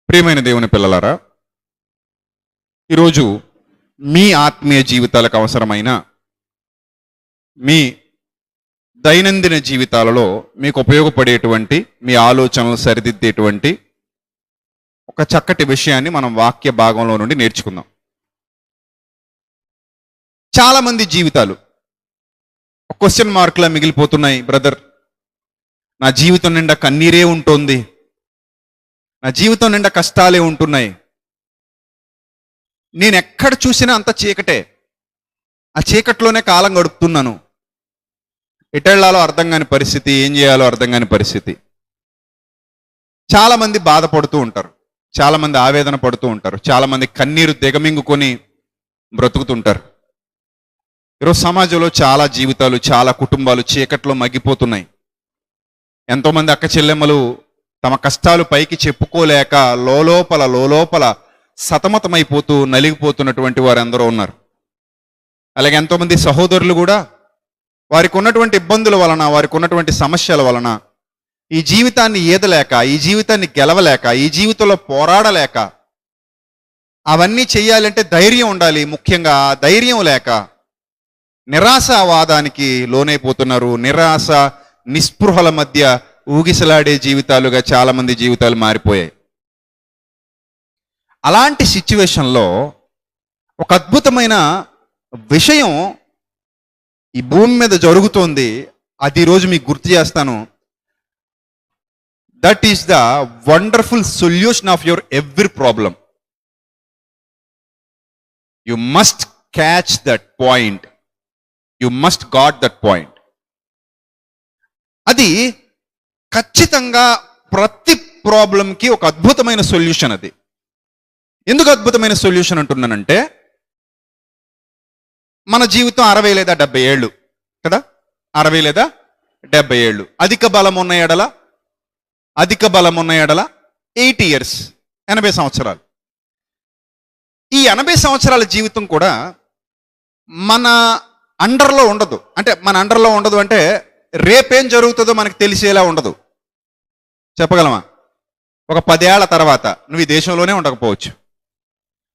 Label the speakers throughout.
Speaker 1: ప్రియమైన దేవుని పిల్లలారా, ఈరోజు మీ ఆత్మీయ జీవితాలకు అవసరమైన మీ దైనందిన జీవితాలలో మీకు ఉపయోగపడేటువంటి మీ ఆలోచనలు సరిదిద్దేటువంటి ఒక చక్కటి విషయాన్ని మనం వాక్య భాగంలో నుండి నేర్చుకుందాం. చాలామంది జీవితాలు క్వశ్చన్ మార్కులా మిగిలిపోతున్నాయి. బ్రదర్, నా జీవితం నిండా కన్నీరే ఉంటుంది, నా జీవితం నిండా కష్టాలే ఉంటున్నాయి, నేను ఎక్కడ చూసినా అంత చీకటే, ఆ చీకట్లోనే కాలం గడుపుతున్నాను, ఎటెళ్లాలో అర్థం కాని పరిస్థితి, ఏం చేయాలో అర్థం కాని పరిస్థితి. చాలామంది బాధపడుతూ ఉంటారు, చాలామంది ఆవేదన పడుతూ ఉంటారు, చాలామంది కన్నీరు దిగమింగుకొని బ్రతుకుతుంటారు. ఈరోజు సమాజంలో చాలా జీవితాలు, చాలా కుటుంబాలు చీకట్లో మగ్గిపోతున్నాయి. ఎంతోమంది అక్క చెల్లెమ్మలు తమ కష్టాలు పైకి చెప్పుకోలేక లోలోపల సతమతమైపోతూ నలిగిపోతున్నటువంటి వారు ఎందరో ఉన్నారు. అలాగే ఎంతోమంది సహోదరులు కూడా వారికి ఉన్నటువంటి ఇబ్బందుల వలన, వారికి ఉన్నటువంటి సమస్యల వలన ఈ జీవితాన్ని ఈదలేక, ఈ జీవితాన్ని గెలవలేక, ఈ జీవితంలో పోరాడలేక, అవన్నీ చెయ్యాలంటే ధైర్యం ఉండాలి, ముఖ్యంగా ధైర్యం లేక నిరాశావాదానికి లోనైపోతున్నారు. నిరాశ నిస్పృహల మధ్య ఊగిసలాడే జీవితాలుగా చాలామంది జీవితాలు మారిపోయాయి. అలాంటి సిచ్యువేషన్లో ఒక అద్భుతమైన విషయం ఈ భూమి మీద జరుగుతోంది. అది ఈరోజు మీకు గుర్తు చేస్తాను. That is the wonderful solution of your every problem. You must catch that point, you must got that point. అది ఖచ్చితంగా ప్రతి ప్రాబ్లంకి ఒక అద్భుతమైన సొల్యూషన్. అది ఎందుకు అద్భుతమైన సొల్యూషన్ అంటున్నానంటే, మన జీవితం 60 లేదా 70 ఏళ్ళు కదా, 60 లేదా 70 ఏళ్ళు. అధిక బలం ఉన్న ఎడల 80 years, 80 సంవత్సరాలు. ఈ 80 సంవత్సరాల జీవితం కూడా మన అండర్లో ఉండదు. అంటే మన అండర్లో ఉండదు అంటే రేపేం జరుగుతుందో మనకు తెలిసేలా ఉండదు. చెప్పగలమా? ఒక 10 ఏళ్ల తర్వాత నువ్వు ఈ దేశంలోనే ఉండకపోవచ్చు.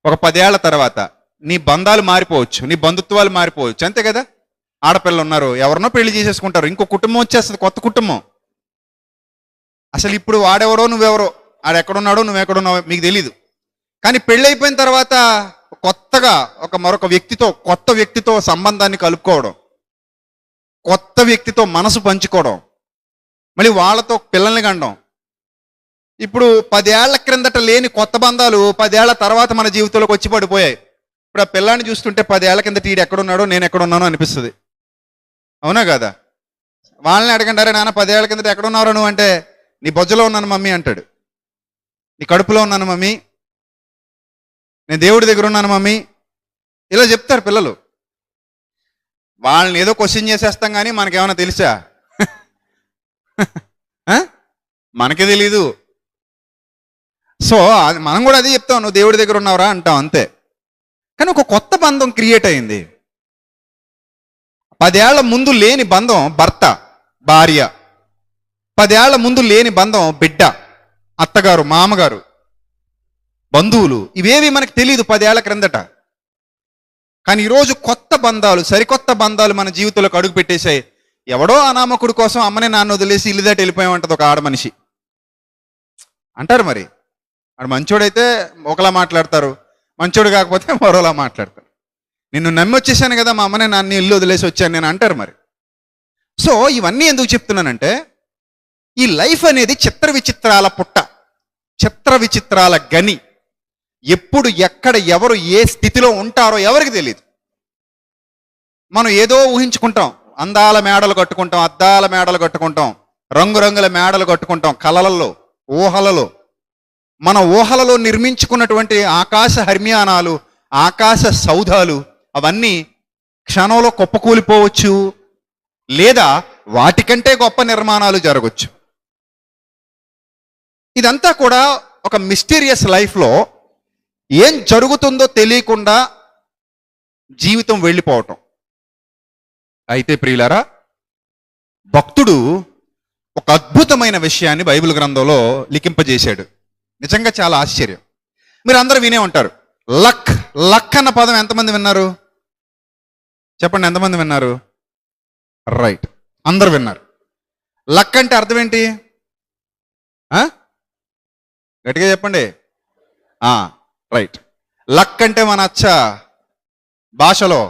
Speaker 1: ఒక 10 ఏళ్ల తర్వాత నీ బంధాలు మారిపోవచ్చు, నీ బంధుత్వాలు మారిపోవచ్చు. అంతే కదా? ఆడపిల్లలు ఉన్నారు, ఎవరినో పెళ్లి చేసేసుకుంటారు, ఇంకో కుటుంబం వచ్చేస్తుంది, కొత్త కుటుంబం. అసలు ఇప్పుడు వాడెవరో నువ్వెవరో, ఆడెక్కడున్నాడో నువ్వెక్కడున్నావో మీకు తెలీదు. కానీ పెళ్ళి అయిపోయిన తర్వాత కొత్తగా మరొక వ్యక్తితో, కొత్త వ్యక్తితో సంబంధాన్ని కలుపుకోవడం, కొత్త వ్యక్తితో మనసు పంచుకోవడం, మళ్ళీ వాళ్ళతో పిల్లల్ని కనడం. ఇప్పుడు 10 ఏళ్ల క్రిందట లేని కొత్త బంధాలు 10 ఏళ్ల తర్వాత మన జీవితంలోకి వచ్చి పడిపోయాయి. ఇప్పుడు ఆ పిల్లాన్ని చూస్తుంటే 10 ఏళ్ల కిందట ఈడు ఎక్కడున్నాడో నేను ఎక్కడున్నానో అనిపిస్తుంది. అవునా కదా? వాళ్ళని అడగండారే, నాన్న 10 ఏళ్ల కిందట ఎక్కడున్నారో నువ్వు అంటే, నీ బొజ్జలో ఉన్నాను మమ్మీ అంటాడు, నీ కడుపులో ఉన్నాను మమ్మీ, నేను దేవుడి దగ్గర ఉన్నాను మమ్మీ, ఇలా చెప్తారు పిల్లలు. వాళ్ళని ఏదో క్వశ్చన్ చేసేస్తాం కానీ మనకేమైనా తెలుసా? మనకే తెలీదు. సో మనం కూడా అదే చెప్తాం, నువ్వు దేవుడి దగ్గర ఉన్నావురా అంటాం, అంతే. కానీ ఒక కొత్త బంధం క్రియేట్ అయింది. 10 ఏళ్ల ముందు లేని బంధం భర్త భార్య, 10 ఏళ్ల ముందు లేని బంధం బిడ్డ, అత్తగారు మామగారు, బంధువులు. ఇవేవి మనకు తెలియదు 10 ఏళ్ల క్రిందట. కానీ ఈరోజు కొత్త బంధాలు, సరికొత్త బంధాలు మన జీవితంలోకి అడుగు పెట్టేశాయి. ఎవడో అనామకుడి కోసం అమ్మని నాన్న వదిలేసి ఇల్లు దాటి వెళ్ళిపోయామంటది ఒక ఆడ మనిషి అంటారు. మరి ఆడు మంచోడైతే ఒకలా మాట్లాడతారు, మంచోడు కాకపోతే మరోలా మాట్లాడతారు. నిన్ను నమ్మి వచ్చేసాను కదా, మా అమ్మనే నాన్న ఇల్లు వదిలేసి వచ్చాను నేను అంటారు. మరి సో ఇవన్నీ ఎందుకు చెప్తున్నానంటే, ఈ లైఫ్ అనేది చిత్ర విచిత్రాల పుట్ట, చిత్ర విచిత్రాల గని. ఎప్పుడు ఎక్కడ ఎవరు ఏ స్థితిలో ఉంటారో ఎవరికి తెలియదు. మనం ఏదో ఊహించుకుంటాం, అందాల మేడలు కట్టుకుంటాం, అద్దాల మేడలు కట్టుకుంటాం, రంగురంగుల మేడలు కట్టుకుంటాం, కలలలో, ఊహలలో. మన ఊహలలో నిర్మించుకున్నటువంటి ఆకాశ హర్మ్యానాలు, ఆకాశ సౌధాలు అవన్నీ క్షణంలో కుప్పకూలిపోవచ్చు, లేదా వాటికంటే గొప్ప నిర్మాణాలు జరగవచ్చు. ఇదంతా కూడా ఒక మిస్టీరియస్ లైఫ్లో ఏం జరుగుతుందో తెలియకుండా జీవితం వెళ్ళిపోవటం. అయితే ప్రియులారా, భక్తుడు ఒక అద్భుతమైన విషయాన్ని బైబిల్ గ్రంథంలో లిఖింపజేశాడు. నిజంగా చాలా ఆశ్చర్యం. మీరు అందరూ వినే ఉంటారు. లక్, లక్ అన్న పదం ఎంతమంది విన్నారు? చెప్పండి, ఎంతమంది విన్నారు? రైట్, అందరు విన్నారు. లక్ అంటే అర్థం ఏంటి? గట్టిగా చెప్పండి. రైట్. లక్ అంటే మన భాషలో,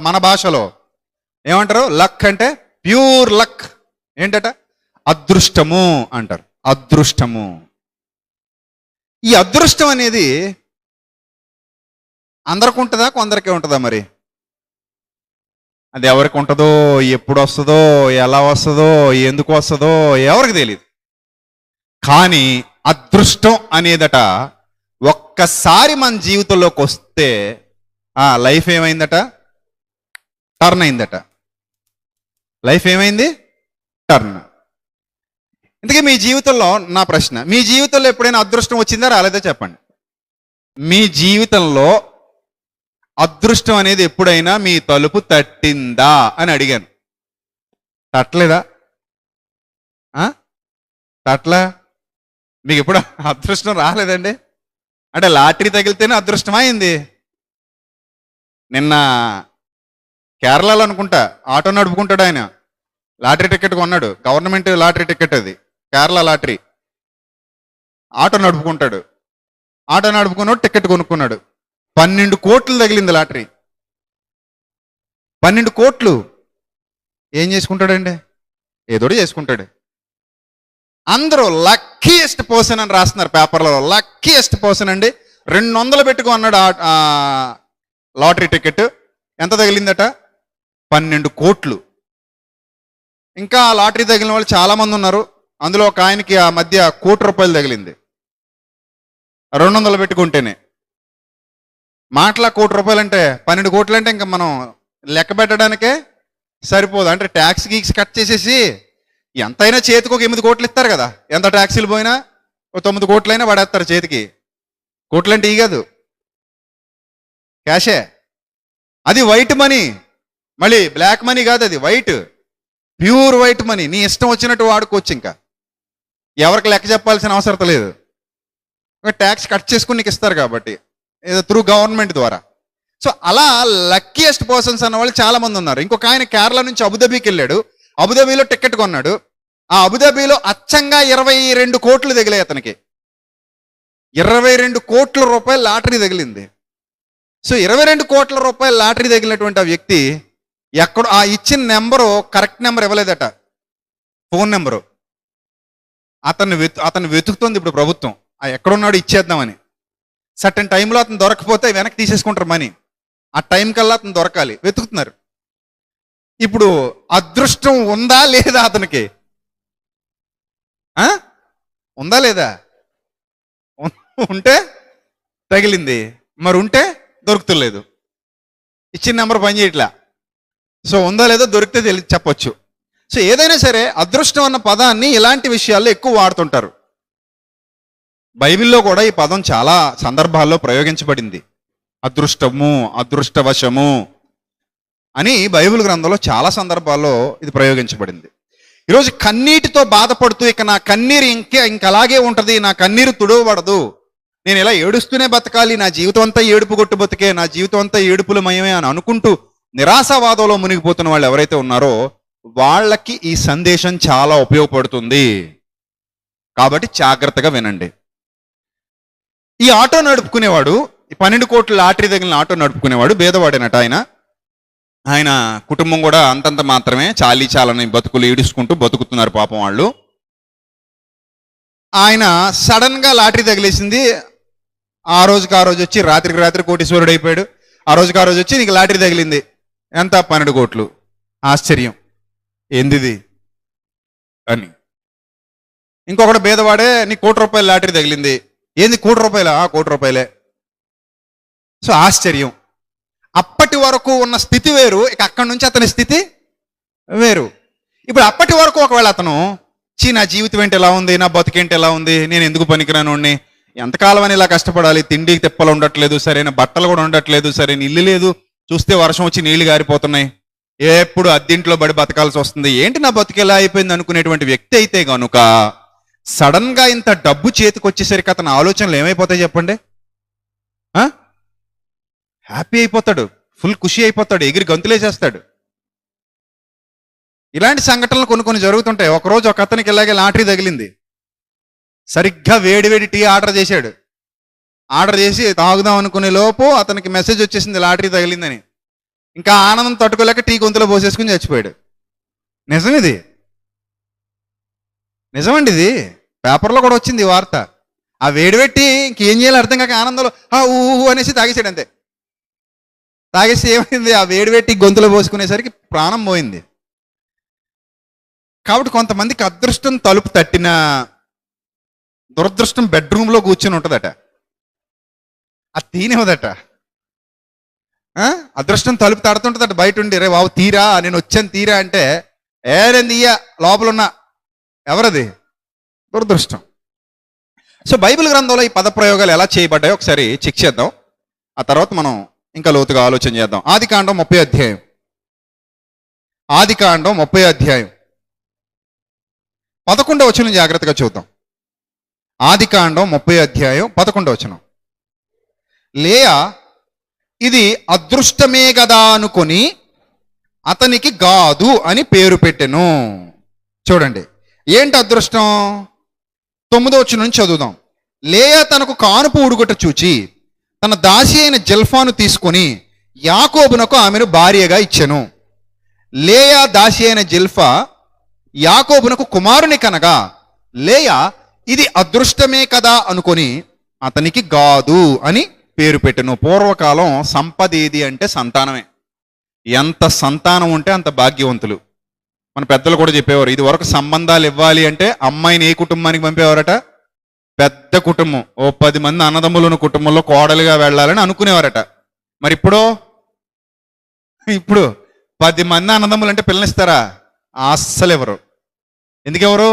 Speaker 1: మన భాషలో ఏమంటారు? లక్ అంటే ప్యూర్ లక్. ఏంటట? అదృష్టము అంటారు. అదృష్టము. ఈ అదృష్టం అనేది అందరికి ఉంటుందా, కొందరికి ఉంటుందా? మరి అది ఎవరికి ఉంటుందో, ఎప్పుడు వస్తుందో, ఎలా వస్తుందో, ఎందుకు వస్తుందో ఎవరికి తెలియదు. కానీ అదృష్టం అనేదట ఒక్కసారి మన జీవితంలోకి వస్తే లైఫ్ ఏమైందట? టర్న్ అయిందట. లైఫ్ ఏమైంది? టర్న్. ఇంతకీ మీ జీవితంలో, నా ప్రశ్న, మీ జీవితంలో ఎప్పుడైనా అదృష్టం వచ్చిందా, రాలేదా? చెప్పండి. మీ జీవితంలో అదృష్టం అనేది ఎప్పుడైనా మీ తలుపు తట్టిందా అని అడిగాను. తట్టలేదా? తట్లా? మీకు ఎప్పుడు అదృష్టం రాలేదండి? అంటే లాటరీ తగిలితేనే అదృష్టం అయింది. నిన్న కేరళలో అనుకుంటా ఆటో నడుపుకుంటాడు ఆయన, లాటరీ టికెట్ కొన్నాడు. గవర్నమెంట్ లాటరీ టికెట్ అది, కేరళ లాటరీ. ఆటో నడుపుకుంటాడు. ఆటో నడుపుకున్నాడు, టికెట్ కొనుక్కున్నాడు. 12 కోట్లు తగిలింది లాటరీ. 12 కోట్లు. ఏం చేసుకుంటాడండి? ఏదోటి చేసుకుంటాడు. అందరూ లక్కీయెస్ట్ పర్సన్ అని రాస్తున్నారు పేపర్లో. లక్కీయెస్ట్ పర్సన్ అండి, 200 పెట్టుకున్నాడు లాటరీ టికెట్. ఎంత తగిలిందట? 12 కోట్లు. ఇంకా లాటరీ తగిలిన వాళ్ళు చాలా మంది ఉన్నారు. అందులో ఒక ఆయనకి ఆ మధ్య ₹1,00,00,000 తగిలింది. 200 పెట్టుకుంటేనే. మాటలా ₹1,00,00,000 అంటే 12 కోట్లు అంటే ఇంకా మనం లెక్క పెట్టడానికే సరిపోదు. అంటే ట్యాక్స్ గీక్స్ కట్ చేసేసి ఎంతైనా చేతికి ఒక 8 కోట్లు ఇస్తారు కదా. ఎంత ట్యాక్సీలు పోయినా ఒక 9 కోట్లైనా పడేస్తారు చేతికి. కోట్లు అంటే కాదు, క్యాషే. అది వైట్ మనీ, మళ్ళీ బ్లాక్ మనీ కాదు, అది వైట్, ప్యూర్ వైట్ మనీ. నీ ఇష్టం వచ్చినట్టు వాడుకోవచ్చు. ఇంకా ఎవరికి లెక్క చెప్పాల్సిన అవసరం లేదు. ట్యాక్స్ కట్ చేసుకుని నీకు ఇస్తారు కాబట్టి, ఏదో త్రూ గవర్నమెంట్ ద్వారా. సో అలా లక్కీయెస్ట్ పర్సన్స్ అన్న వాళ్ళు చాలా మంది ఉన్నారు. ఇంకొక ఆయన కేరళ నుంచి అబుదాబీకి వెళ్ళాడు. అబుదాబీలో టికెట్ కొన్నాడు. ఆ అబుదాబీలో అచ్చంగా 22 కోట్లు తగిలాయి అతనికి. 22 కోట్ల రూపాయలు లాటరీ తగిలింది. సో 22 కోట్ల రూపాయలు లాటరీ తగిలినటువంటి ఆ వ్యక్తి ఎక్కడ ఆ ఇచ్చిన నెంబరు కరెక్ట్ నెంబర్ ఇవ్వలేదట, ఫోన్ నెంబరు. అతను వెతుకుతుంది ఇప్పుడు ప్రభుత్వం, ఎక్కడున్నాడు ఇచ్చేద్దామని. సర్టన్ టైంలో అతను దొరకపోతే వెనక్కి తీసేసుకుంటారు మనీ. ఆ టైం కల్లా అతను దొరకాలి, వెతుకుతున్నారు. ఇప్పుడు అదృష్టం ఉందా లేదా అతనికి? ఉందా లేదా? ఉంటే తగిలింది, మరి ఉంటే దొరుకుతలేదు. ఇచ్చిన నెంబర్ పనిచేయట్లా. సో ఉందా లేదో దొరికితే చెప్పొచ్చు. సో ఏదైనా సరే అదృష్టం అన్న పదాన్ని ఇలాంటి విషయాల్లో ఎక్కువ వాడుతుంటారు. బైబిల్లో కూడా ఈ పదం చాలా సందర్భాల్లో ప్రయోగించబడింది. అదృష్టము, అదృష్టవశము అని బైబిల్ గ్రంథంలో చాలా సందర్భాల్లో ఇది ప్రయోగించబడింది. ఈరోజు కన్నీటితో బాధపడుతూ ఇక నా కన్నీరు ఇంక అలాగే ఉంటుంది, నా కన్నీరు తుడవబడదు, నేను ఇలా ఏడుస్తూనే బతకాలి, నా జీవితం అంతా ఏడుపు కొట్టు బతికే, నా జీవితం అంతా ఏడుపులమయమే అని అనుకుంటూ నిరాశావాదంలో మునిగిపోతున్న వాళ్ళు ఎవరైతే ఉన్నారో వాళ్ళకి ఈ సందేశం చాలా ఉపయోగపడుతుంది. కాబట్టి జాగ్రత్తగా వినండి. ఈ ఆటో నడుపుకునేవాడు, ఈ 12 కోట్ల లాటరీ తగిలిన ఆటో నడుపుకునేవాడు బేదవాడేనట. ఆయన కుటుంబం కూడా అంతంత మాత్రమే, చాలని బతుకులు ఈడుచుకుంటూ బతుకుతున్నారు పాపం వాళ్ళు. ఆయన సడన్ గా లాటరీ తగిలేసింది. ఆ రోజుకి ఆ రోజు వచ్చి రాత్రికి రాత్రి కోటీశ్వరుడు అయిపోయాడు. ఆ రోజుకి ఆ రోజు వచ్చి నీకు లాటరీ తగిలింది. ఎంత? 12 కోట్లు. ఆశ్చర్యం, ఏందిది అని. ఇంకొకటి బేదవాడే, నీ ₹1,00,00,000 లాటరీ తగిలింది. ఏంది ₹1,00,00,000? ₹1,00,00,000. సో ఆశ్చర్యం. అప్పటి వరకు ఉన్న స్థితి వేరు, ఇక అక్కడి నుంచి అతని స్థితి వేరు. ఇప్పుడు అప్పటి వరకు ఒకవేళ అతను నా జీవితం ఏంటి ఎలా ఉంది, నా బతుకేంటి ఎలా ఉంది, నేను ఎందుకు పనికిరానోడిని, ఎంతకాలం అని ఇలా కష్టపడాలి, తిండికి తిప్పలు ఉండట్లేదు, సరైన బట్టలు కూడా ఉండట్లేదు, సరైన ఇల్లు లేదు, చూస్తే వర్షం వచ్చి నీళ్లు గారిపోతున్నాయి, ఎప్పుడు అద్దెంట్లో బడి బతకాల్సి వస్తుంది, ఏంటి నా బతుకు ఎలా అయిపోయింది అనుకునేటువంటి వ్యక్తి అయితే కనుక సడన్ గా ఇంత డబ్బు చేతికి వచ్చేసరికి అతని ఆలోచనలు ఏమైపోతాయి చెప్పండి? హ్యాపీ అయిపోతాడు, ఫుల్ ఖుషి అయిపోతాడు, ఎగిరి గంతులేసేస్తాడు. ఇలాంటి సంఘటనలు కొన్ని కొన్ని జరుగుతుంటాయి. ఒకరోజు ఒక అతనికి ఇలాగే లాటరీ తగిలింది. సరిగ్గా వేడి టీ ఆర్డర్ చేశాడు. ఆర్డర్ చేసి తాగుదాం అనుకునే లోపు అతనికి మెసేజ్ వచ్చేసింది లాటరీ తగిలిందని. ఇంకా ఆనందం తట్టుకోలేక టీ గొంతులో పోసేసుకుని చచ్చిపోయాడు. నిజం ఇది, నిజమండి ఇది. పేపర్లో కూడా వచ్చింది ఈ వార్త. ఆ వేడిపెట్టి ఇంకేం చేయాలి అర్థం కాక ఆనందంలో ఊహు అనేసి తాగేసాడు అంతే. తాగేసి ఏమైంది, ఆ వేడిపెట్టి గొంతులో పోసుకునేసరికి ప్రాణం పోయింది. కాబట్టి కొంతమందికి అదృష్టం తలుపు తట్టిన దురదృష్టం బెడ్రూమ్లో కూర్చొని ఉంటుందట, అది తీనివ్వదట. అదృష్టం తలుపు తడుతుంటుందట బయట ఉండి, రే బాబు తీరా, నేను వచ్చాను తీరా అంటే, నేను తీయ లోపల ఉన్న ఎవరది? దురదృష్టం. సో బైబిల్ గ్రంథంలో ఈ పదప్రయోగాలు ఎలా చేయబడ్డాయో ఒకసారి చెక్ చేద్దాం. ఆ తర్వాత మనం ఇంకా లోతుగా ఆలోచన చేద్దాం. ఆదికాండం 30వ అధ్యాయం. ఆదికాండం 30వ అధ్యాయం 11వ వచనం జాగ్రత్తగా చూద్దాం. ఆదికాండం 30వ అధ్యాయం 11వ వచనం. లేయా ఇది అదృష్టమే కదా అనుకొని అతనికి గాదు అని పేరు పెట్టెను. చూడండి ఏంటి అదృష్టం? 9వ వచనం నుంచి చదువుదాం. లేయా తనకు కానుపు ఉడుగుట చూచి తన దాసి అయిన జిల్ఫాను తీసుకొని యాకోబునకు ఆమెను భార్యగా ఇచ్చెను. లేయా దాసి అయిన జిల్ఫా యాకోబునకు కుమారుని కనగా లేయా ఇది అదృష్టమే కదా అనుకొని అతనికి గాదు అని పేరు పెట్టెను. పూర్వకాలం సంపద ఏది అంటే సంతానమే. ఎంత సంతానం ఉంటే అంత భాగ్యవంతులు. మన పెద్దలు కూడా చెప్పేవారు, ఇది వరకు సంబంధాలు ఇవ్వాలి అంటే అమ్మాయిని ఏ కుటుంబానికి పంపేవారట? పెద్ద కుటుంబం, ఓ 10 మంది అన్నదమ్ములు ఉన్న కుటుంబంలో కోడలుగా వెళ్ళాలని అనుకునేవారట. మరి ఇప్పుడు 10 మంది అన్నదమ్ములు అంటే పిల్లనిస్తారా? అస్సలు ఎవరు. ఎందుకెవరు?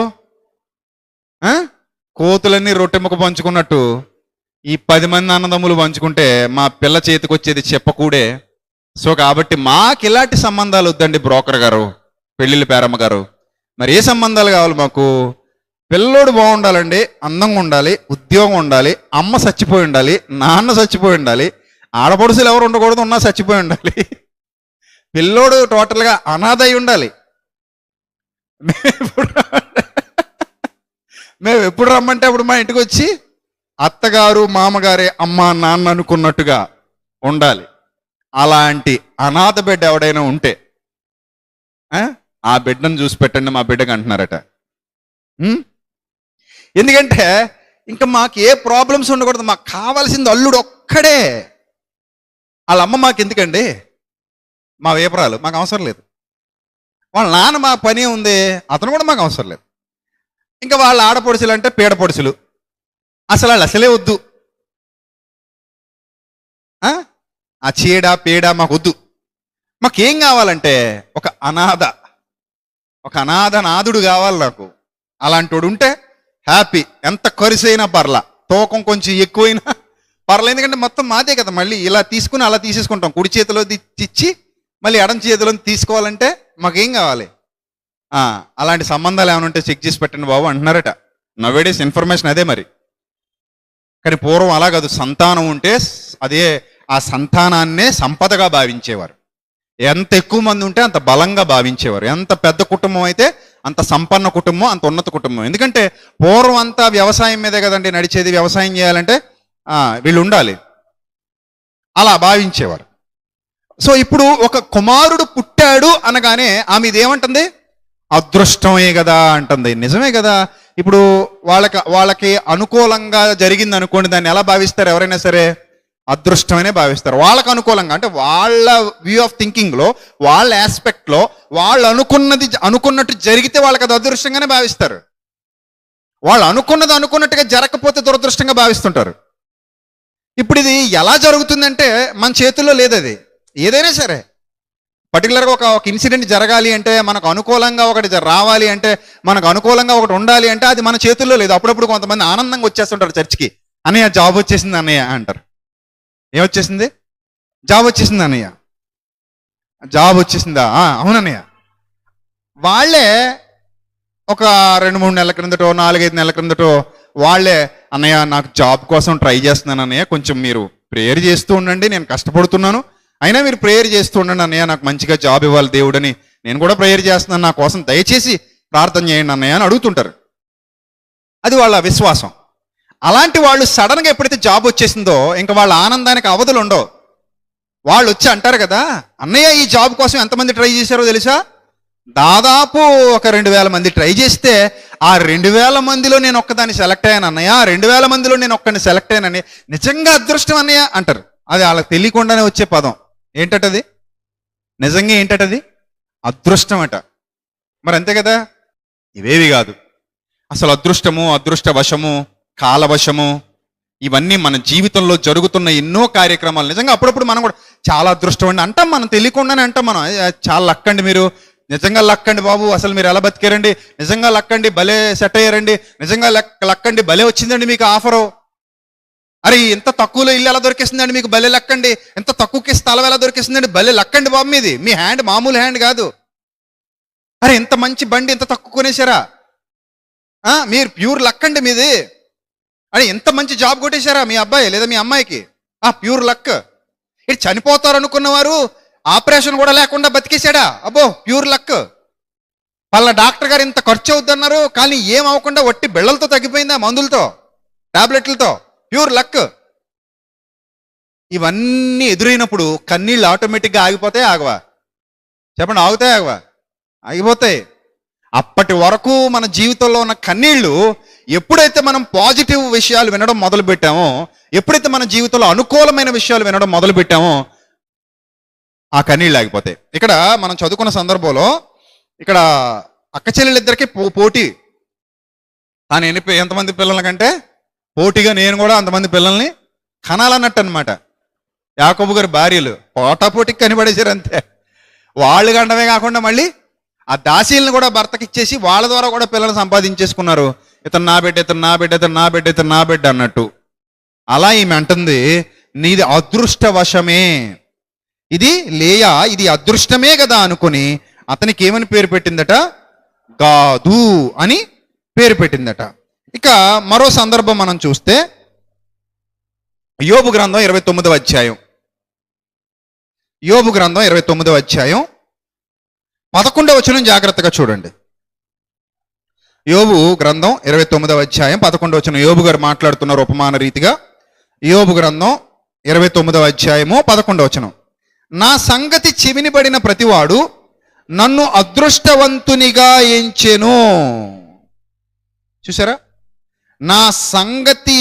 Speaker 1: కోతులన్నీ రొట్టె ముక్క పంచుకున్నట్టు ఈ 10 మంది అన్నదమ్ములు పంచుకుంటే మా పిల్ల చేతికి వచ్చేది చెప్పకూడే. సో కాబట్టి మాకు ఇలాంటి సంబంధాలు వద్దండి బ్రోకర్ గారు, పెళ్ళిళ్ళ పేరమ్మ గారు. మరి ఏ సంబంధాలు కావాలి మాకు? పిల్లోడు బాగుండాలండి, అందంగా ఉండాలి, ఉద్యోగం ఉండాలి, అమ్మ చచ్చిపోయి ఉండాలి, నాన్న చచ్చిపోయి ఉండాలి, ఆడపడుసులు ఎవరు ఉండకూడదు, ఉన్నా చచ్చిపోయి ఉండాలి, పిల్లోడు టోటల్గా అనాథ అయి ఉండాలి. మేము ఎప్పుడు రమ్మంటే అప్పుడు మా ఇంటికి వచ్చి అత్తగారు మామగారే అమ్మ నాన్న అనుకున్నట్టుగా ఉండాలి. అలాంటి అనాథ బిడ్డ ఎవడైనా ఉంటే ఆ బిడ్డను చూసి పెట్టండి మా బిడ్డకి అంటున్నారట. ఎందుకంటే ఇంకా మాకు ఏ ప్రాబ్లమ్స్ ఉండకూడదు, మాకు కావాల్సింది అల్లుడు ఒక్కడే. వాళ్ళ అమ్మ మాకు ఎందుకండి, మా వేపరాలు మాకు అవసరం లేదు. వాళ్ళ నాన్న మా పని ఉంది, అతను కూడా మాకు అవసరం లేదు. ఇంకా వాళ్ళ ఆడపడుచులు అంటే పీడ పొడుచులు, అసలు వాళ్ళు అసలే వద్దు. ఆ చీడ పీడ మాకు వద్దు. మాకేం కావాలంటే ఒక అనాథనాథుడు కావాలి నాకు. అలాంటి వాడు ఉంటే హ్యాపీ. ఎంత ఖర్చైనా పర్లా, తూకం కొంచెం ఎక్కువైనా పర్లేదు, ఎందుకంటే మొత్తం మాదే కదా. మళ్ళీ ఇలా తీసుకుని అలా తీసేసుకుంటాం. కుడి చేతిలో ఇచ్చి మళ్ళీ ఎడం చేతిలో తీసుకోవాలంటే మాకేం కావాలి? అలాంటి సంబంధాలు ఏమైనా ఉంటే చెక్ చేసి పెట్టండి బాబు అంటున్నారట. నవేడేస్ ఇన్ఫర్మేషన్ అదే మరి. కానీ పూర్వం అలా కాదు, సంతానం ఉంటే అదే ఆ సంతానాన్నే సంపదగా భావించేవారు. ఎంత ఎక్కువ మంది ఉంటే అంత బలంగా భావించేవారు. ఎంత పెద్ద కుటుంబం అయితే అంత సంపన్న కుటుంబం, అంత ఉన్నత కుటుంబం. ఎందుకంటే పూర్వం అంతా వ్యవసాయం మీదే కదండి నడిచేది. వ్యవసాయం చేయాలంటే వీళ్ళు ఉండాలి, అలా భావించేవారు. సో ఇప్పుడు ఒక కుమారుడు పుట్టాడు అనగానే ఆమె ఇదేమంటుంది? అదృష్టమే కదా అంటుంది. నిజమే కదా. ఇప్పుడు వాళ్ళకి అనుకూలంగా జరిగింది అనుకోండి, దాన్ని ఎలా భావిస్తారు? ఎవరైనా సరే అదృష్టమనే భావిస్తారు. వాళ్ళకు అనుకూలంగా అంటే వాళ్ళ వ్యూ ఆఫ్ థింకింగ్లో, వాళ్ళ ఆస్పెక్ట్లో వాళ్ళు అనుకున్నట్టు జరిగితే వాళ్ళకి అది అదృష్టంగానే భావిస్తారు. వాళ్ళు అనుకున్నట్టుగా జరగకపోతే దురదృష్టంగా భావిస్తుంటారు. ఇప్పుడు ఇది ఎలా జరుగుతుందంటే మన చేతుల్లో లేదు. అది ఏదైనా సరే పర్టికులర్గా ఒక ఇన్సిడెంట్ జరగాలి అంటే, మనకు అనుకూలంగా ఒకటి రావాలి అంటే, మనకు అనుకూలంగా ఒకటి ఉండాలి అంటే అది మన చేతుల్లో లేదు. అప్పుడప్పుడు కొంతమంది ఆనందంగా వచ్చేస్తుంటారు చర్చికి, అన్నయ్య జాబ్ వచ్చేసింది అన్నయ్య అంటారు. ఏమొచ్చేసింది? జాబ్ వచ్చేసింది అన్నయ్య. జాబ్ వచ్చేసిందా? అవునన్నయ్య. వాళ్ళే ఒక 2-3 నెలల క్రిందటో 4-5 నెలల క్రిందటో వాళ్ళే, అన్నయ్య నాకు జాబ్ కోసం ట్రై చేస్తున్నాను అన్నయ్య, కొంచెం మీరు ప్రేయర్ చేస్తూ ఉండండి, నేను కష్టపడుతున్నాను, అయినా మీరు ప్రేయర్ చేస్తూ ఉండండి అన్నయ్య, నాకు మంచిగా జాబ్ ఇవ్వాలి దేవుడని, నేను కూడా ప్రేయర్ చేస్తున్నాను, నా కోసం దయచేసి ప్రార్థన చేయండి అన్నయ్య అని అడుగుతుంటారు. అది వాళ్ళ విశ్వాసం. అలాంటి వాళ్ళు సడన్గా ఎప్పుడైతే జాబ్ వచ్చేసిందో ఇంకా వాళ్ళ ఆనందానికి అవధులు ఉండవు. వాళ్ళు వచ్చి అంటారు కదా, అన్నయ్య ఈ జాబ్ కోసం ఎంతమంది ట్రై చేశారో తెలుసా, దాదాపు ఒక 2000 మంది ట్రై చేస్తే ఆ 2000 మందిలో నేను ఒక్కదాన్ని సెలెక్ట్ అయ్యాను అన్నయ్య, 2000 మందిలో నేను ఒక్కడిని సెలెక్ట్ అయ్యానని, నిజంగా అదృష్టం అన్నయ్య అంటారు. అది వాళ్ళకి తెలియకుండానే వచ్చే పదం ఏంటది, నిజంగా ఏంటది, అదృష్టం అట. మరి అంతే కదా, ఇవేవి కాదు అసలు. అదృష్టము, అదృష్టవశము, కాలవశము, ఇవన్నీ మన జీవితంలో జరుగుతున్న ఎన్నో కార్యక్రమాలు. నిజంగా అప్పుడప్పుడు మనం కూడా చాలా అదృష్టం అండి అంటాం, మనం తెలియకుండానే అంటాం. మనం చాలా లక్కండి మీరు, నిజంగా లక్కండి బాబు, అసలు మీరు ఎలా బతికారండి, నిజంగా లక్కండి, భలే సెట్ అయ్యారండి, నిజంగా లక్కండి, భలే వచ్చిందండి మీకు ఆఫరు, అరే ఇంత తక్కువలో ఇల్లు ఎలా దొరికేసిందండి మీకు, భలే లక్కండి, ఎంత తక్కువకి స్థలం ఎలా దొరికేసిందండి, భలే లక్కండి బాబు మీది, మీ హ్యాండ్ మామూలు హ్యాండ్ కాదు, అరే ఇంత మంచి బండి ఇంత తక్కువ కొనేశారా, మీరు ప్యూర్ లక్కండి మీది, అరే ఎంత మంచి జాబ్ కొట్టేశారా మీ అబ్బాయి లేదా మీ అమ్మాయికి, ప్యూర్ లక్. ఇటు చనిపోతారు అనుకున్నవారు ఆపరేషన్ కూడా లేకుండా బతికేశాడా, అబ్బో ప్యూర్ లక్. వాళ్ళ డాక్టర్ గారు ఇంత ఖర్చు అవుతున్నారు కానీ ఏం అవ్వకుండా వట్టి బిళ్ళలతో తగ్గిపోయిందా, మందులతో టాబ్లెట్లతో, ప్యూర్ లక్. ఇవన్నీ ఎదురైనప్పుడు కన్నీళ్ళు ఆటోమేటిక్గా ఆగిపోతాయి ఆగవా, చెప్పండి, ఆగుతాయి ఆగవా, ఆగిపోతాయి. అప్పటి వరకు మన జీవితంలో ఉన్న కన్నీళ్లు ఎప్పుడైతే మనం పాజిటివ్ విషయాలు వినడం మొదలు పెట్టామో, ఎప్పుడైతే మన జీవితంలో అనుకూలమైన విషయాలు వినడం మొదలు పెట్టామో ఆ కన్నీళ్ళు ఆగిపోతాయి. ఇక్కడ మనం చదువుకున్న సందర్భంలో ఇక్కడ అక్క చెల్లెలిద్దరికి పోటీ, తాను ఎంతమంది పిల్లల కంటే పోటీగా నేను కూడా అంతమంది పిల్లల్ని కనాలన్నట్టు అనమాట. యాకోబు గారి భార్యలు పోటాపోటీకి కనిపడేశారు అంతే. వాళ్ళు కండమే కాకుండా మళ్ళీ ఆ దాసీలను కూడా భర్తకి ఇచ్చేసి వాళ్ళ ద్వారా కూడా పిల్లలు సంపాదించేసుకున్నారు. ఇతను నా బిడ్డ, ఇతను నా బిడ్డ, ఇతను నా బిడ్డ, ఇతను నా బిడ్డ అన్నట్టు. అలా ఈమె అంటుంది, నీది అదృష్టవశమే, ఇది లేయా ఇది అదృష్టమే కదా అనుకుని అతనికి ఏమని పేరు పెట్టిందట, గాదు అని పేరు పెట్టిందట. ఇక మరో సందర్భం మనం చూస్తే యోబు గ్రంథం 29వ అధ్యాయం, యోబు గ్రంథం 29వ అధ్యాయం 11వ వచనం జాగ్రత్తగా చూడండి. యోబు గ్రంథం 29వ అధ్యాయం 11వ వచనం, యోబు గారు మాట్లాడుతున్నారు ఉపమాన రీతిగా. యోబు గ్రంథం 29వ అధ్యాయము 11వ వచనం, నా సంగతి చెవినిబడిన ప్రతివాడు నన్ను అదృష్టవంతునిగా ఎంచెను. చూసారా, నా సంగతి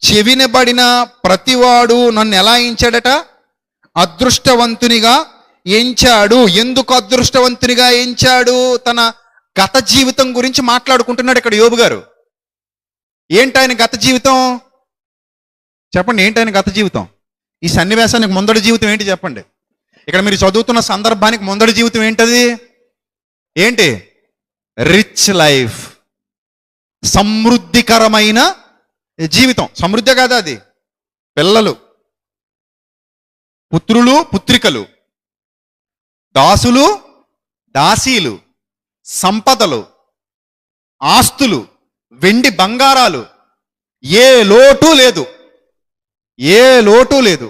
Speaker 1: చెవినబడిన ప్రతివాడు నన్ను ఎలా ఎంచాడట, అదృష్టవంతునిగా ఎంచాడు. ఎందుకు అదృష్టవంతునిగా ఎంచాడు, తన గత జీవితం గురించి మాట్లాడుకుంటున్నాడు ఇక్కడ యోబు గారు. ఏంటాయన గత జీవితం, చెప్పండి, ఏంటాయన గత జీవితం, ఈ సన్నివేశానికి ముందడి జీవితం ఏంటి చెప్పండి. ఇక్కడ మీరు చదువుతున్న సందర్భానికి ముందడి జీవితం ఏంటది, ఏంటి, రిచ్ లైఫ్, సమృద్ధికరమైన జీవితం. సమృద్ధి కాదా అది, పిల్లలు, పుత్రులు పుత్రికలు, దాసులు దాసీలు, సంపదలు, ఆస్తులు, వెండి బంగారాలు, ఏ లోటు లేదు, ఏ లోటు లేదు.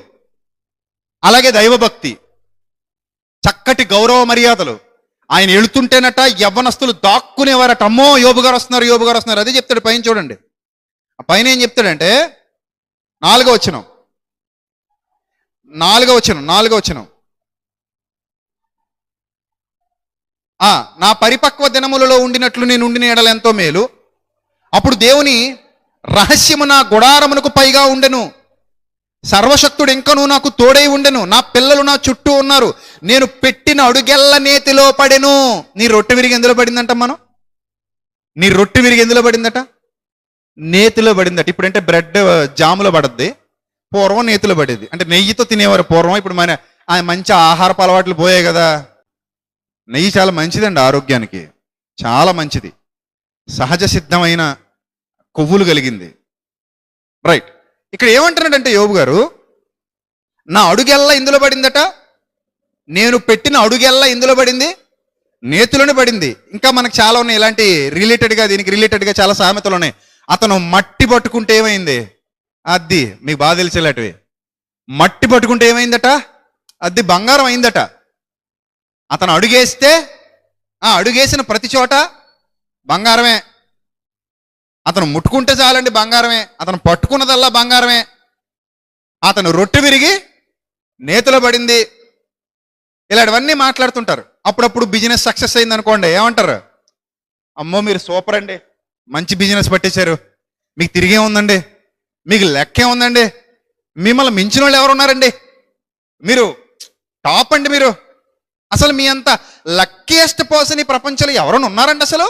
Speaker 1: అలాగే దైవభక్తి, చక్కటి గౌరవ మర్యాదలు. ఆయన వెళుతుంటేనట యవ్వనస్తులు దాక్కునేవారట, అమ్మో యోబు గారు వస్తున్నారు, యోబు గారు వస్తున్నారు. అదే చెప్తాడు పైన చూడండి. ఆ పైన ఏం చెప్తాడంటే 4వ వచనం, 4వ వచనం, నా పరిపక్వ దినములలో ఉండినట్లు నేను ఉండిన ఎడల ఎంతో మేలు, అప్పుడు దేవుని రహస్యము నా గుడారమునకు పైగా ఉండెను, సర్వశక్తుడు ఇంకనూ నాకు తోడై ఉండెను, నా పిల్లలు నా చుట్టూ ఉన్నారు, నేను పెట్టిన అడుగెల్ల నేతిలో పడెను. నీ రొట్టె విరిగి ఎందులో పడిందంట, మనం నీ రొట్టె విరిగి ఎందులో పడిందట, నేతిలో పడిందట. ఇప్పుడంటే బ్రెడ్ జాములో పడద్ది, పూర్వం నేతిలో పడేది, అంటే నెయ్యితో తినేవారు పూర్వం. ఇప్పుడు మన మంచి ఆహారపు అలవాట్లు పోయాయి కదా. నెయ్యి చాలా మంచిదండి, ఆరోగ్యానికి చాలా మంచిది, సహజ సిద్ధమైన కొవ్వులు కలిగింది. రైట్, ఇక్కడ ఏమంటున్నాడంటే యోబు గారు, నా అడుగెల్లా ఇందులో పడిందట, నేను పెట్టిన అడుగెల్లా ఇందులో పడింది, నేతిలోనే పడింది. ఇంకా మనకు చాలా ఉన్నాయి ఇలాంటి దీనికి రిలేటెడ్గా చాలా సామెతలు ఉన్నాయి. అతను మట్టి పట్టుకుంటే ఏమైంది? అది మీకు బాగా తెలిసేలాంటివి. మట్టి పట్టుకుంటే ఏమైందట? అది బంగారం అయిందట. అతను అడుగేస్తే అడుగేసిన ప్రతి చోట బంగారమే. అతను ముట్టుకుంటే చాలండి బంగారమే. అతను పట్టుకున్నదల్లా బంగారమే. అతను రొట్టె విరిగి నేతిలో పడింది. ఇలాంటివన్నీ మాట్లాడుతుంటారు. అప్పుడప్పుడు బిజినెస్ సక్సెస్ అయింది అనుకోండి, ఏమంటారు? అమ్మో మీరు సూపర్ అండి, మంచి బిజినెస్ పట్టేశారు, మీకు తిరిగే ఉందండి, మీకు లెక్కే ఉందండి, మిమ్మల్ని మించిన వాళ్ళు ఎవరు ఉన్నారండి, మీరు టాప్ అండి, మీరు అసలు మీ అంత లక్కీయెస్ట్ పర్సన్ ఈ ప్రపంచంలో ఎవరైనా ఉన్నారండి అసలు?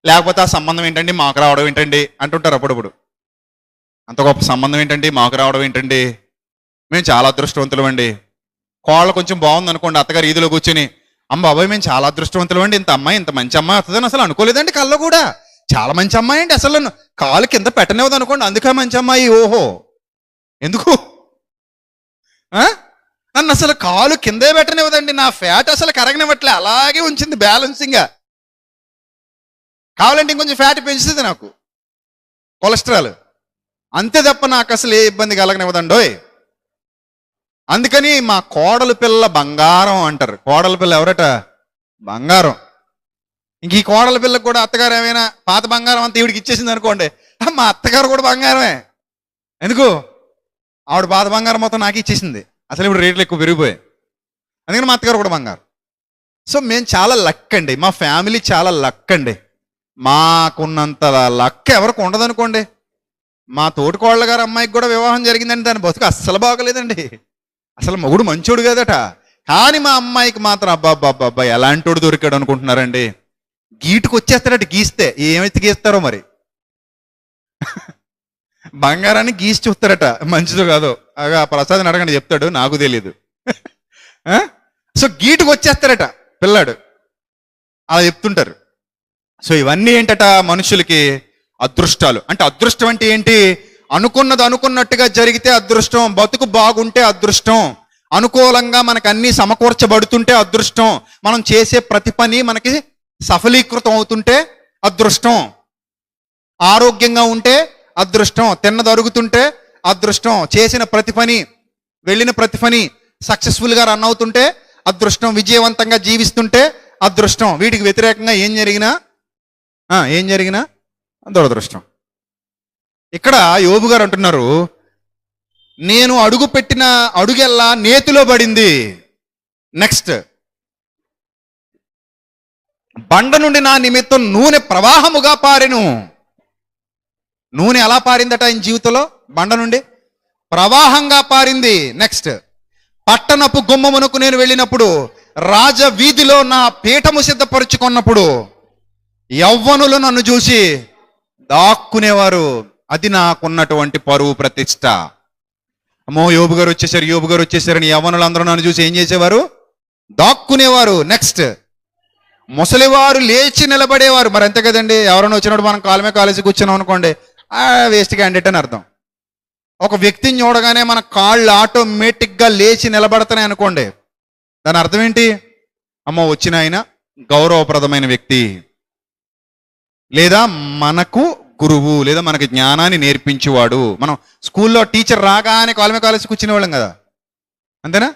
Speaker 1: లేకపోతే ఆ సంబంధం ఏంటండి మాకు రావడం ఏంటండి అంటుంటారు అప్పుడప్పుడు. అంత గొప్ప సంబంధం ఏంటండి మాకు రావడం ఏంటండి, మేము చాలా అదృష్టవంతులం అండి. కోళ్ళ కొంచెం బాగుంది అనుకోండి, అత్తగారు ఈదులో కూర్చొని, అమ్మ బాబాయ్ మేము చాలా అదృష్టవంతులం అండి, ఇంత అమ్మాయి ఇంత మంచి అమ్మాయి వస్తుందని అసలు అనుకోలేదండి, కల్లో కూడా చాలా మంచి అమ్మాయి అండి, అసలు కాలు కింద పెట్టనివ్వదు అనుకోండి, అందుకే మంచి అమ్మాయి. ఓహో ఎందుకు నన్ను అసలు కాలు కిందే పెట్టనివ్వదండి, నా ఫ్యాట్ అసలు కరగనివ్వట్లే, అలాగే ఉంచింది బ్యాలెన్సింగ్గా. కావాలంటే ఇంకొంచెం ఫ్యాట్ పెంచుతుంది నాకు, కొలెస్ట్రాల్, అంతే తప్ప నాకు అసలు ఏ ఇబ్బంది కలగనివ్వదండోయ్. అందుకని మా కోడలు పిల్ల బంగారం అంటారు. కోడల పిల్ల ఎవరట? బంగారం. ఇంక ఈ కోడల పిల్లకు కూడా అత్తగారు ఏమైనా పాత బంగారం అంతా ఈవిడికి ఇచ్చేసింది అనుకోండి, మా అత్తగారు కూడా బంగారమే. ఎందుకు? ఆవిడ పాత బంగారం మొత్తం నాకు ఇచ్చేసింది, అసలు ఇప్పుడు రేట్లు ఎక్కువ పెరిగిపోయాయి, అందుకని మా అత్తగారు కూడా బంగారం. సో మేము చాలా లక్ అండి, మా ఫ్యామిలీ చాలా లక్ అండి. మాకున్నంత లక్ ఎవరికి ఉండదు అనుకోండి. మా తోటికోళ్ళ గారు అమ్మాయికి కూడా వివాహం జరిగిందండి, దాని బతుకు అస్సలు బాగోలేదండి, అసలు మొగుడు మంచోడు కదట. కానీ మా అమ్మాయికి మాత్రం అబ్బాబ్బాబ్బా ఎలాంటోడు దొరికాడు అనుకుంటున్నారండి. గీటుకు వచ్చేస్తాడట, గీస్తే ఏమైతే గీస్తారో మరి, బంగారాన్ని గీసి చూస్తారట, మంచిదో కాదో. ఆ ప్రసాద్ని అడగండి చెప్తాడు, నాకు తెలియదు. సో గీటుకు వచ్చేస్తారట పిల్లాడు, అలా చెప్తుంటారు. సో ఇవన్నీ ఏంటట? మనుషులకి అదృష్టాలు. అంటే అదృష్టం అంటే ఏంటి? అనుకున్నది అనుకున్నట్టుగా జరిగితే అదృష్టం, బతుకు బాగుంటే అదృష్టం, అనుకూలంగా మనకు అన్ని సమకూర్చబడుతుంటే అదృష్టం, మనం చేసే ప్రతి పని మనకి సఫలీకృతం అవుతుంటే అదృష్టం, ఆరోగ్యంగా ఉంటే అదృష్టం, తిన్నది అరుగుతుంటే అదృష్టం, చేసిన ప్రతి పని, వెళ్ళిన ప్రతి పని సక్సెస్ఫుల్గా రన్ అవుతుంటే అదృష్టం, విజయవంతంగా జీవిస్తుంటే అదృష్టం. వీటికి వ్యతిరేకంగా ఏం జరిగినా దురదృష్టం. ఇక్కడ యోబు గారు అంటున్నారు, నేను అడుగు పెట్టిన అడుగెల్లా నేతిలో పడింది. నెక్స్ట్, బండ నుండి నా నిమిత్తం నూనె ప్రవాహముగా పారెను. నూనె ఎలా పారిందట ఆయన జీవితంలో? బండ నుండి ప్రవాహంగా పారింది. నెక్స్ట్, పట్టణపు గుమ్మమునకు నేను వెళ్ళినప్పుడు, రాజ వీధిలో నా పీఠము సిద్ధపరుచుకున్నప్పుడు యవ్వనులు నన్ను చూసి దాక్కునేవారు. అది నాకున్నటువంటి పరువు ప్రతిష్ట. అమ్మో యోబు గారు వచ్చేసారని యవ్వనులందరూ నన్ను చూసి ఏం చేసేవారు? దాక్కునేవారు. నెక్స్ట్, ముసలివారు లేచి నిలబడేవారు. మరి అంతే కదండి, ఎవరైనా వచ్చినప్పుడు మనం కాలమే కాలేసి కూర్చున్నాం అనుకోండి, వేస్ట్ క్యాండిడేట్ అని అర్థం. ఒక వ్యక్తిని చూడగానే మన కాళ్ళు ఆటోమేటిక్గా లేచి నిలబడతాయి అనుకోండి, దాని అర్థం ఏంటి? అమ్మో వచ్చిన ఆయన గౌరవప్రదమైన వ్యక్తి, లేదా మనకు గురువు, లేదా మనకి జ్ఞానాన్ని నేర్పించేవాడు. మనం స్కూల్లో టీచర్ రాగానే కాలేసి కూర్చునే వాళ్ళం కదా, అంతేనా?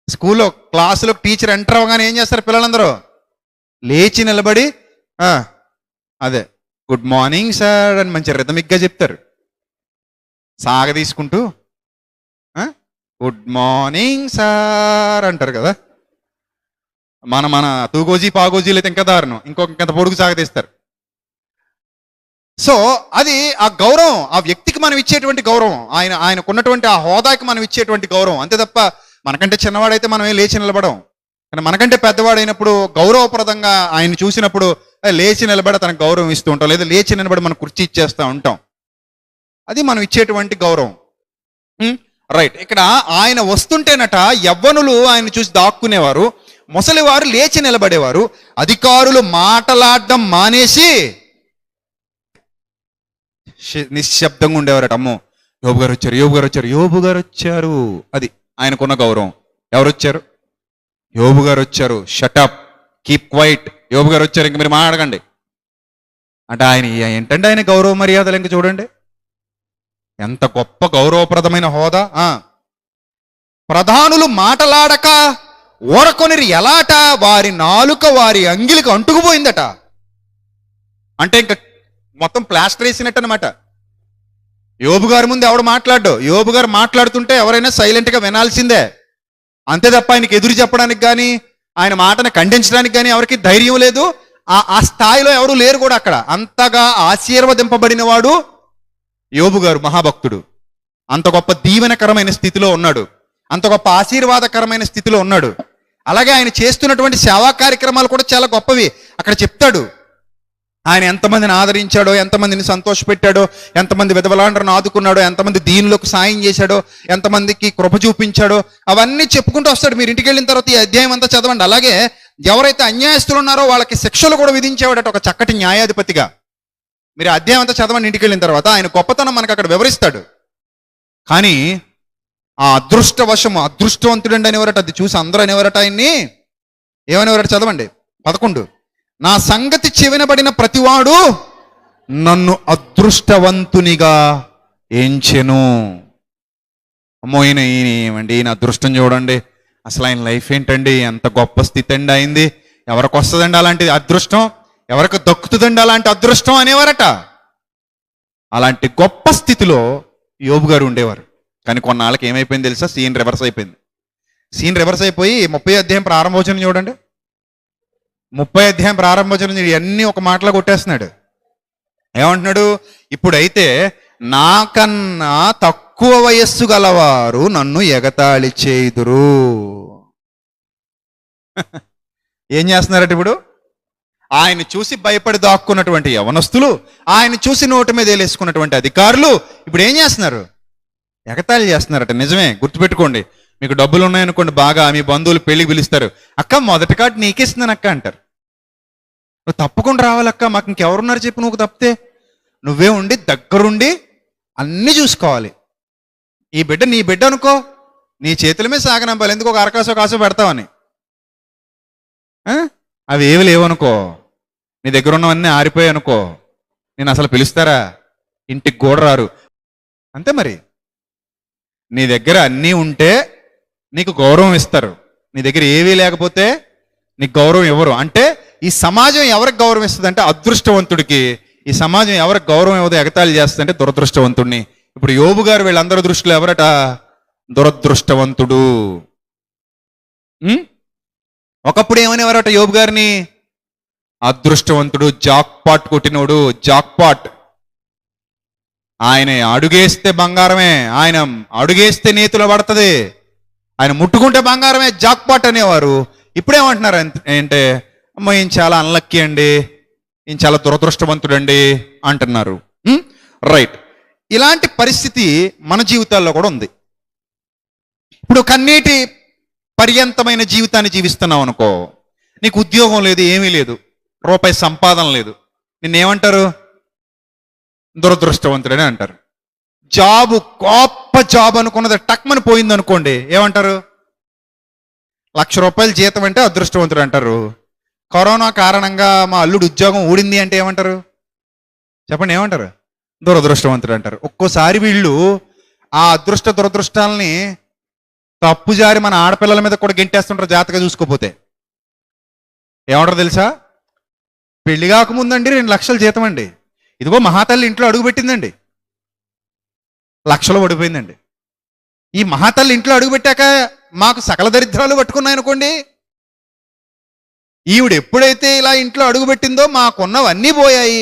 Speaker 1: స్కూల్లో క్లాసులో టీచర్ ఎంటర్ అవ్వగానే ఏం చేస్తారు పిల్లలందరూ? లేచి నిలబడి అదే గుడ్ మార్నింగ్ సార్ అని మంచి రిథమిక్గా చెప్తారు, సాగ తీసుకుంటూ గుడ్ మార్నింగ్ సార్ అంటారు కదా. మన తూగోజీ పాగోజీలు అయితే ఇంకా దారుణం, ఇంకొక పొడుగు సాగదీస్తారు. సో అది ఆ గౌరవం, ఆ వ్యక్తికి మనం ఇచ్చేటువంటి గౌరవం, ఆయనకున్నటువంటి ఆ హోదాకి మనం ఇచ్చేటువంటి గౌరవం, అంతే తప్ప మనకంటే చిన్నవాడైతే మనం ఏం లేచి నిలబడం. కానీ మనకంటే పెద్దవాడైనప్పుడు గౌరవప్రదంగా ఆయన చూసినప్పుడు లేచి నిలబడి తనకు గౌరవం ఇస్తూ ఉంటాం, లేదా లేచి నిలబడి మనం కుర్చీ ఇచ్చేస్తూ ఉంటాం. అది మనం ఇచ్చేటువంటి గౌరవం. రైట్. ఇక్కడ ఆయన వస్తుంటేనట యవ్వనులు ఆయన చూసి దాక్కునేవారు, ముసలివారు లేచి నిలబడేవారు, అధికారులు మాటలాడడం మానేసి నిశ్శబ్దంగా ఉండేవారట. అమ్మో యోబు గారు వచ్చారు. అది ఆయనకున్న గౌరవం. ఎవరు వచ్చారు? యోబు గారు వచ్చారు. షటప్, కీప్ క్వైట్, యోబు గారు వచ్చారు, ఇంక మీరు మాట్లాడకండి అంటే ఆయన ఏంటంటే ఆయన గౌరవ మర్యాదలు ఇంక చూడండి ఎంత గొప్ప గౌరవప్రదమైన హోదా. ప్రధానులు మాటలాడక ఓరకొనిరి ఎలాట, వారి నాలుక వారి అంగిలికి అంటుకుపోయిందట. అంటే ఇంక మొత్తం ప్లాస్టర్ వేసినట్టు అనమాట. యోబు గారి ముందు ఎవడు మాట్లాడు, యోబు గారు మాట్లాడుతుంటే ఎవరైనా సైలెంట్గా వినాల్సిందే, అంతే తప్ప ఆయనకి ఎదురు చెప్పడానికి కానీ ఆయన మాటను ఖండించడానికి కానీ ఎవరికి ధైర్యం లేదు. ఆ స్థాయిలో ఎవరు లేరు కూడా అక్కడ. అంతగా ఆశీర్వదింపబడిన వాడు యోబు గారు, మహాభక్తుడు. అంత గొప్ప దీవెనకరమైన స్థితిలో ఉన్నాడు, అంత గొప్ప ఆశీర్వాదకరమైన స్థితిలో ఉన్నాడు. అలాగే ఆయన చేస్తున్నటువంటి సేవా కార్యక్రమాలు కూడా చాలా గొప్పవి. అక్కడ చెప్తాడు ఆయన ఎంతమందిని ఆదరించాడో, ఎంతమందిని సంతోషపెట్టాడో, ఎంతమంది విధవలాండ్రను ఆదుకున్నాడో, ఎంతమంది దీనులకు సాయం చేశాడో, ఎంతమందికి కృప చూపించాడో, అవన్నీ చెప్పుకుంటూ వస్తాడు. మీరు ఇంటికి వెళ్ళిన తర్వాత ఈ అధ్యాయం అంతా చదవండి. అలాగే ఎవరైతే అన్యాయస్తులు ఉన్నారో వాళ్ళకి శిక్షలు కూడా విధించేవాడట ఒక చక్కటి న్యాయాధిపతిగా. మీరు అధ్యాయం అంతా చదవండి ఇంటికి వెళ్ళిన తర్వాత. ఆయన గొప్పతనం మనకు అక్కడ వివరిస్తాడు. కానీ ఆ అదృష్టవశము, అదృష్టవంతుడండి అనేవారట. అది చూసి అందరూ అనేవారట ఆయన్ని. ఏమనేవారట చదవండి 11. నా సంగతి చెవినబడిన ప్రతివాడు నన్ను అదృష్టవంతునిగా ఎంచెను. అమ్మో ఈయన అదృష్టం చూడండి, అసలు ఆయన లైఫ్ ఏంటండి, ఎంత గొప్ప స్థితి అండి అయింది, ఎవరికి వస్తుందండి అలాంటి అదృష్టం, ఎవరికి దక్కుతుందండి అలాంటి అదృష్టం అనేవారట. అలాంటి గొప్ప స్థితిలో యోబు గారు ఉండేవారు. కానీ కొన్నాళ్ళకి ఏమైపోయింది తెలుసా, సీన్ రివర్స్ అయిపోయింది. సీన్ రివర్స్ అయిపోయి 30 అధ్యాయం ప్రారంభోచనం చూడండి. 30 అధ్యాయం ప్రారంభోచనం ఇవన్నీ ఒక మాటలో కొట్టేస్తున్నాడు. ఏమంటున్నాడు, ఇప్పుడైతే నాకన్నా తక్కువ వయస్సు గలవారు నన్ను ఎగతాళి చేయుదురు. ఏం చేస్తున్నారట ఇప్పుడు? ఆయన చూసి భయపడి దాక్కున్నటువంటి యవనస్తులు, ఆయన చూసి నోటి మీద వేలేసుకున్నటువంటి అధికారులు ఇప్పుడు ఏం చేస్తున్నారు? ఎగతాళి చేస్తున్నారట. నిజమే, గుర్తుపెట్టుకోండి. మీకు డబ్బులు ఉన్నాయనుకోండి, బాగా మీ బంధువులు పెళ్లికి పిలుస్తారు. అక్క మొదటి కార్డు నీకేస్తున్నాను అక్క అంటారు. నువ్వు తప్పకుండా రావాలక్క, మాకు ఇంకెవరున్నారు చెప్పు, నువ్వు తప్పితే నువ్వే ఉండి దగ్గరుండి అన్నీ చూసుకోవాలి. ఈ బిడ్డ నీ బిడ్డ అనుకో, నీ చేతుల మీద సాగనంపాలి, ఎందుకు ఒక అరకాసో కాసో పెడతావని. అవి ఏవి లేవనుకో, నీ దగ్గర ఉన్నవన్నీ ఆరిపోయాయి అనుకో, నేను అసలు పిలుస్తారా, ఇంటికి కూడా రారు. అంతే మరి. నీ దగ్గర అన్నీ ఉంటే నీకు గౌరవం ఇస్తారు, నీ దగ్గర ఏవీ లేకపోతే నీకు గౌరవం ఇవ్వరు. అంటే ఈ సమాజం ఎవరికి గౌరవం ఇస్తుంది అంటే అదృష్టవంతుడికి. ఈ సమాజం ఎవరికి గౌరవం ఇవ్వదు, ఎగతాళి చేస్తుందంటే దురదృష్టవంతుడిని. ఇప్పుడు యోబు గారు వీళ్ళందరి దృష్టిలో ఎవరట? దురదృష్టవంతుడు. ఒకప్పుడు ఏమనేవారట యోబు గారిని? అదృష్టవంతుడు, జాక్పాట్ కొట్టినోడు, జాక్పాట్. ఆయన అడుగేస్తే బంగారమే, ఆయన అడుగేస్తే నేతిలో పడుతుంది, ఆయన ముట్టుకుంటే బంగారమే, జాక్పాట్ అనేవారు. ఇప్పుడేమంటున్నారు అంటే, అమ్మ ఈయన చాలా అన్లక్కీ అండి, ఈయన చాలా దురదృష్టవంతుడండి అంటున్నారు. రైట్. ఇలాంటి పరిస్థితి మన జీవితాల్లో కూడా ఉంది. ఇప్పుడు కన్నీటి పర్యంతమైన జీవితాన్ని జీవిస్తున్నావు అనుకో, నీకు ఉద్యోగం లేదు, ఏమీ లేదు, రూపాయి సంపాదన లేదు, నిన్నేమంటారు? దురదృష్టవంతుడని అంటారు. జాబు, గొప్ప జాబ్ అనుకున్నది టక్మని పోయింది అనుకోండి, ఏమంటారు? 1,00,000 రూపాయలు జీతం అంటే అదృష్టవంతుడు అంటారు. కరోనా కారణంగా మా అల్లుడు ఉద్యోగం ఊడింది అంటే ఏమంటారు? చెప్పండి, ఏమంటారు? దురదృష్టవంతుడు అంటారు. ఒక్కోసారి వీళ్ళు ఆ అదృష్ట దురదృష్టాలని తప్పుజారి మన ఆడపిల్లల మీద కూడా గెంటేస్తుంటారు జాతగా చూసుకోపోతే. ఏమంటారు తెలుసా? పెళ్లి కాకముందండి 2 లక్షల జీతం అండి, ఇదిగో మహాతల్లి ఇంట్లో అడుగు పెట్టిందండి, 1,00,000 పడిపోయిందండి. ఈ మహాతల్లి ఇంట్లో అడుగు పెట్టాక మాకు సకల దరిద్రాలు పట్టుకున్నాయనుకోండి, ఈవిడ ఎప్పుడైతే ఇలా ఇంట్లో అడుగు పెట్టిందో మాకున్నవన్నీ పోయాయి,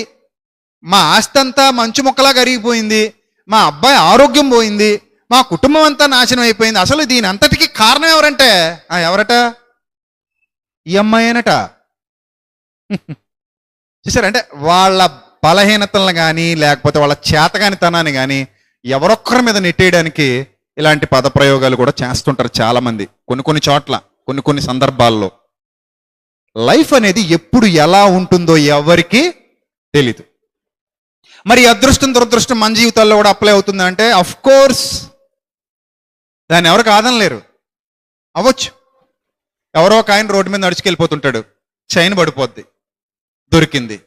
Speaker 1: మా ఆస్తి అంతా మంచు మొక్కలా కరిగిపోయింది, మా అబ్బాయి ఆరోగ్యం పోయింది, మా కుటుంబం అంతా నాశనం అయిపోయింది. అసలు దీని అంతటికీ కారణం ఎవరంటే ఎవరట? ఈ అమ్మాయేనట. చూసారంటే వాళ్ళ బలహీనతలను కానీ లేకపోతే వాళ్ళ చేతగానితనాన్ని కానీ ఎవరొక్కరి మీద నెట్టేయడానికి ఇలాంటి పదప్రయోగాలు కూడా చేస్తుంటారు చాలామంది. కొన్ని చోట్ల, కొన్ని సందర్భాల్లో. లైఫ్ అనేది ఎప్పుడు ఎలా ఉంటుందో ఎవరికి తెలీదు. మరి అదృష్టం దురదృష్టం మన జీవితాల్లో కూడా అప్లై అవుతుందా అంటే అఫ్ కోర్స్ దాన్ని ఎవరు కాదనలేరు. అవ్వచ్చు. ఎవరో ఒక ఆయన రోడ్డు మీద నడుచుకెళ్ళిపోతుంటాడు, చైన్ పడిపోద్ది. దొరికింది.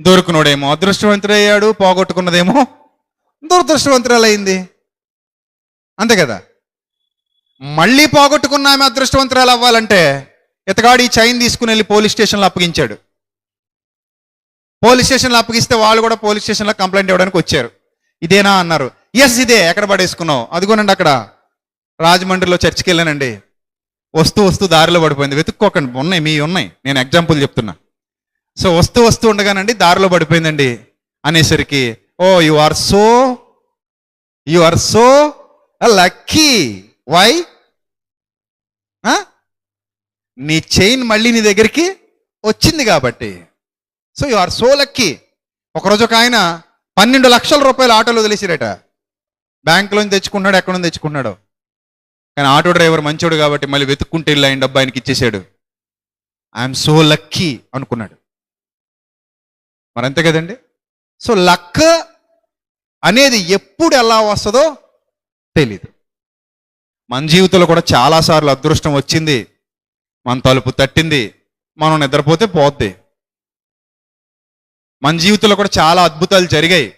Speaker 1: దొరికినోడేమో అదృష్టవంతుడయ్యాడు, పోగొట్టుకున్నదేమో దురదృష్టవంతురాలయ్యింది. అంతే కదా. మళ్ళీ పోగొట్టుకున్న ఆమె అదృష్టవంతురాలు అవ్వాలంటే ఇతగాడు ఈ చైన్ తీసుకుని వెళ్ళి పోలీస్ స్టేషన్లో అప్పగించాడు. పోలీస్ స్టేషన్లో అప్పగిస్తే వాళ్ళు కూడా పోలీస్ స్టేషన్లో కంప్లైంట్ ఇవ్వడానికి వచ్చారు. ఇదేనా అన్నారు. ఎస్ ఇదే. ఎక్కడ పడేసుకున్నావు? అదిగోనండి అక్కడ రాజమండ్రిలో చర్చికి వెళ్ళానండి, వస్తూ వస్తూ దారిలో పడిపోయింది. వెతుక్కోకండి, ఉన్నాయి, నేను ఎగ్జాంపుల్ చెప్తున్నా. సో వస్తూ ఉండగానండి దారిలో పడిపోయిందండి అనేసరికి, oh you are so lucky. Why? నీ చైన్ మళ్ళీ నీ దగ్గరికి వచ్చింది కాబట్టి. So you are so lucky. ఒకరోజు ఒక ఆయన 12 లక్షల రూపాయలు ఆటోలో వదిలేసిరట. బ్యాంకులోంచి తెచ్చుకున్నాడు, ఎక్కడ నుంచి తెచ్చుకున్నాడు. కానీ ఆటో డ్రైవర్ మంచోడు కాబట్టి మళ్ళీ వెతుక్కుంటే వెళ్ళి ఆయన డబ్బు ఆయనకి ఇచ్చేసాడు. ఐఎమ్ సో లక్కీ అనుకున్నాడు. మరి అంతే కదండి. సో లక్ అనేది ఎప్పుడు ఎలా వస్తుందో తెలీదు. మన జీవితంలో కూడా చాలాసార్లు అదృష్టం వచ్చింది, మన తలుపు తట్టింది, మనం నిద్రపోతే పోద్ది. మన జీవితంలో కూడా చాలా అద్భుతాలు జరిగాయి,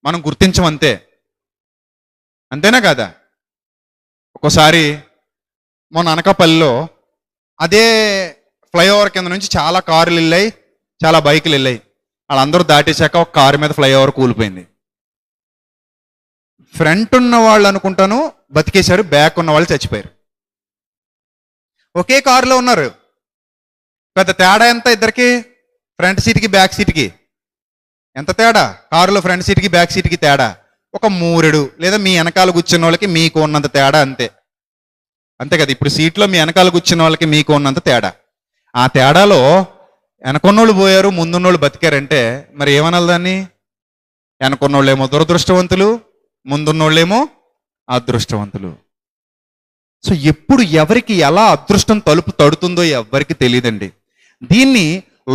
Speaker 1: మనం గుర్తించమంతే. అంతేనా కదా. ఒక్కోసారి మొన్న అనకాపల్లిలో అదే ఫ్లైఓవర్ కింద నుంచి చాలా కార్లు వెళ్ళాయి, చాలా బైకులు వెళ్ళాయి. వాళ్ళందరూ దాటేశాక ఒక కారు మీద ఫ్లైఓవర్ కూలిపోయింది. ఫ్రంట్ ఉన్న వాళ్ళు అనుకుంటాను బతికేశారు, బ్యాక్ ఉన్న వాళ్ళు చచ్చిపోయారు. ఒకే కారులో ఉన్నారు. పెద్ద తేడా ఎంత ఇద్దరికి? ఫ్రంట్ సీట్కి బ్యాక్ సీట్కి ఎంత తేడా? కారులో ఫ్రంట్ సీట్కి బ్యాక్ సీట్కి తేడా ఒక మూరెడు, లేదా మీ వెనకాల కూర్చున్న వాళ్ళకి మీకు ఉన్నంత తేడా, అంతే. అంతే కదా. ఇప్పుడు సీట్లో మీ వెనకాల కూర్చున్న వాళ్ళకి మీకు ఉన్నంత తేడా. ఆ తేడాలో వెనకొన్నోళ్ళు పోయారు, ముందున్నోళ్ళు బతికారంటే మరి ఏమనాలి దాన్ని? వెనకొన్నోళ్ళేమో దురదృష్టవంతులు, ముందున్నోళ్ళేమో అదృష్టవంతులు. సో ఎప్పుడు ఎవరికి ఎలా అదృష్టం తలుపు తడుతుందో ఎవరికి తెలియదండి. దీన్ని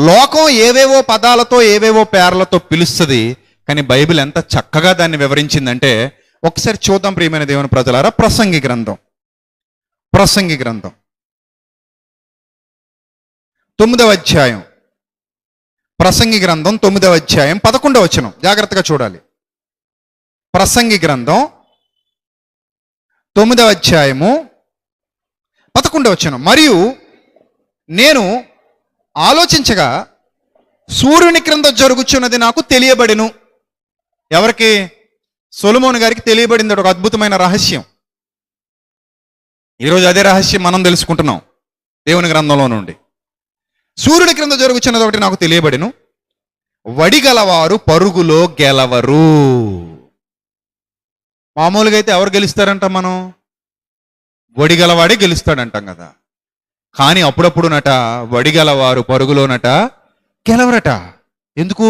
Speaker 1: లోకం ఏవేవో పదాలతో ఏవేవో పేర్లతో పిలుస్తుంది, కానీ బైబిల్ ఎంత చక్కగా దాన్ని వివరించిందంటే ఒకసారి చూద్దాం ప్రియమైన దేవుని ప్రజలారా. ప్రసంగి గ్రంథం 9వ అధ్యాయం. ప్రసంగి గ్రంథం 9వ అధ్యాయం 11వ వచనం జాగ్రత్తగా చూడాలి. ప్రసంగి గ్రంథం 9వ అధ్యాయము 11వ వచనం. మరియు నేను ఆలోచించగా సూర్యుని క్రింద జరుగుచున్నది నాకు తెలియబడెను. ఎవరికి? సొలొమోను గారికి తెలియబడింది ఒక అద్భుతమైన రహస్యం. ఈరోజు అదే రహస్యం మనం తెలుసుకుంటున్నాం దేవుని గ్రంథంలో నుండి. సూర్యుని క్రింద జరుగుచున్నది ఒకటి నాకు తెలియబడెను, వడిగలవారు పరుగులో గెలవరు. మామూలుగా అయితే ఎవరు గెలుస్తారంట? మనం వడిగలవాడే గెలుస్తాడంటాం కదా. కానీ అప్పుడప్పుడునట వడిగలవారు పరుగులోనట గెలవరట. ఎందుకు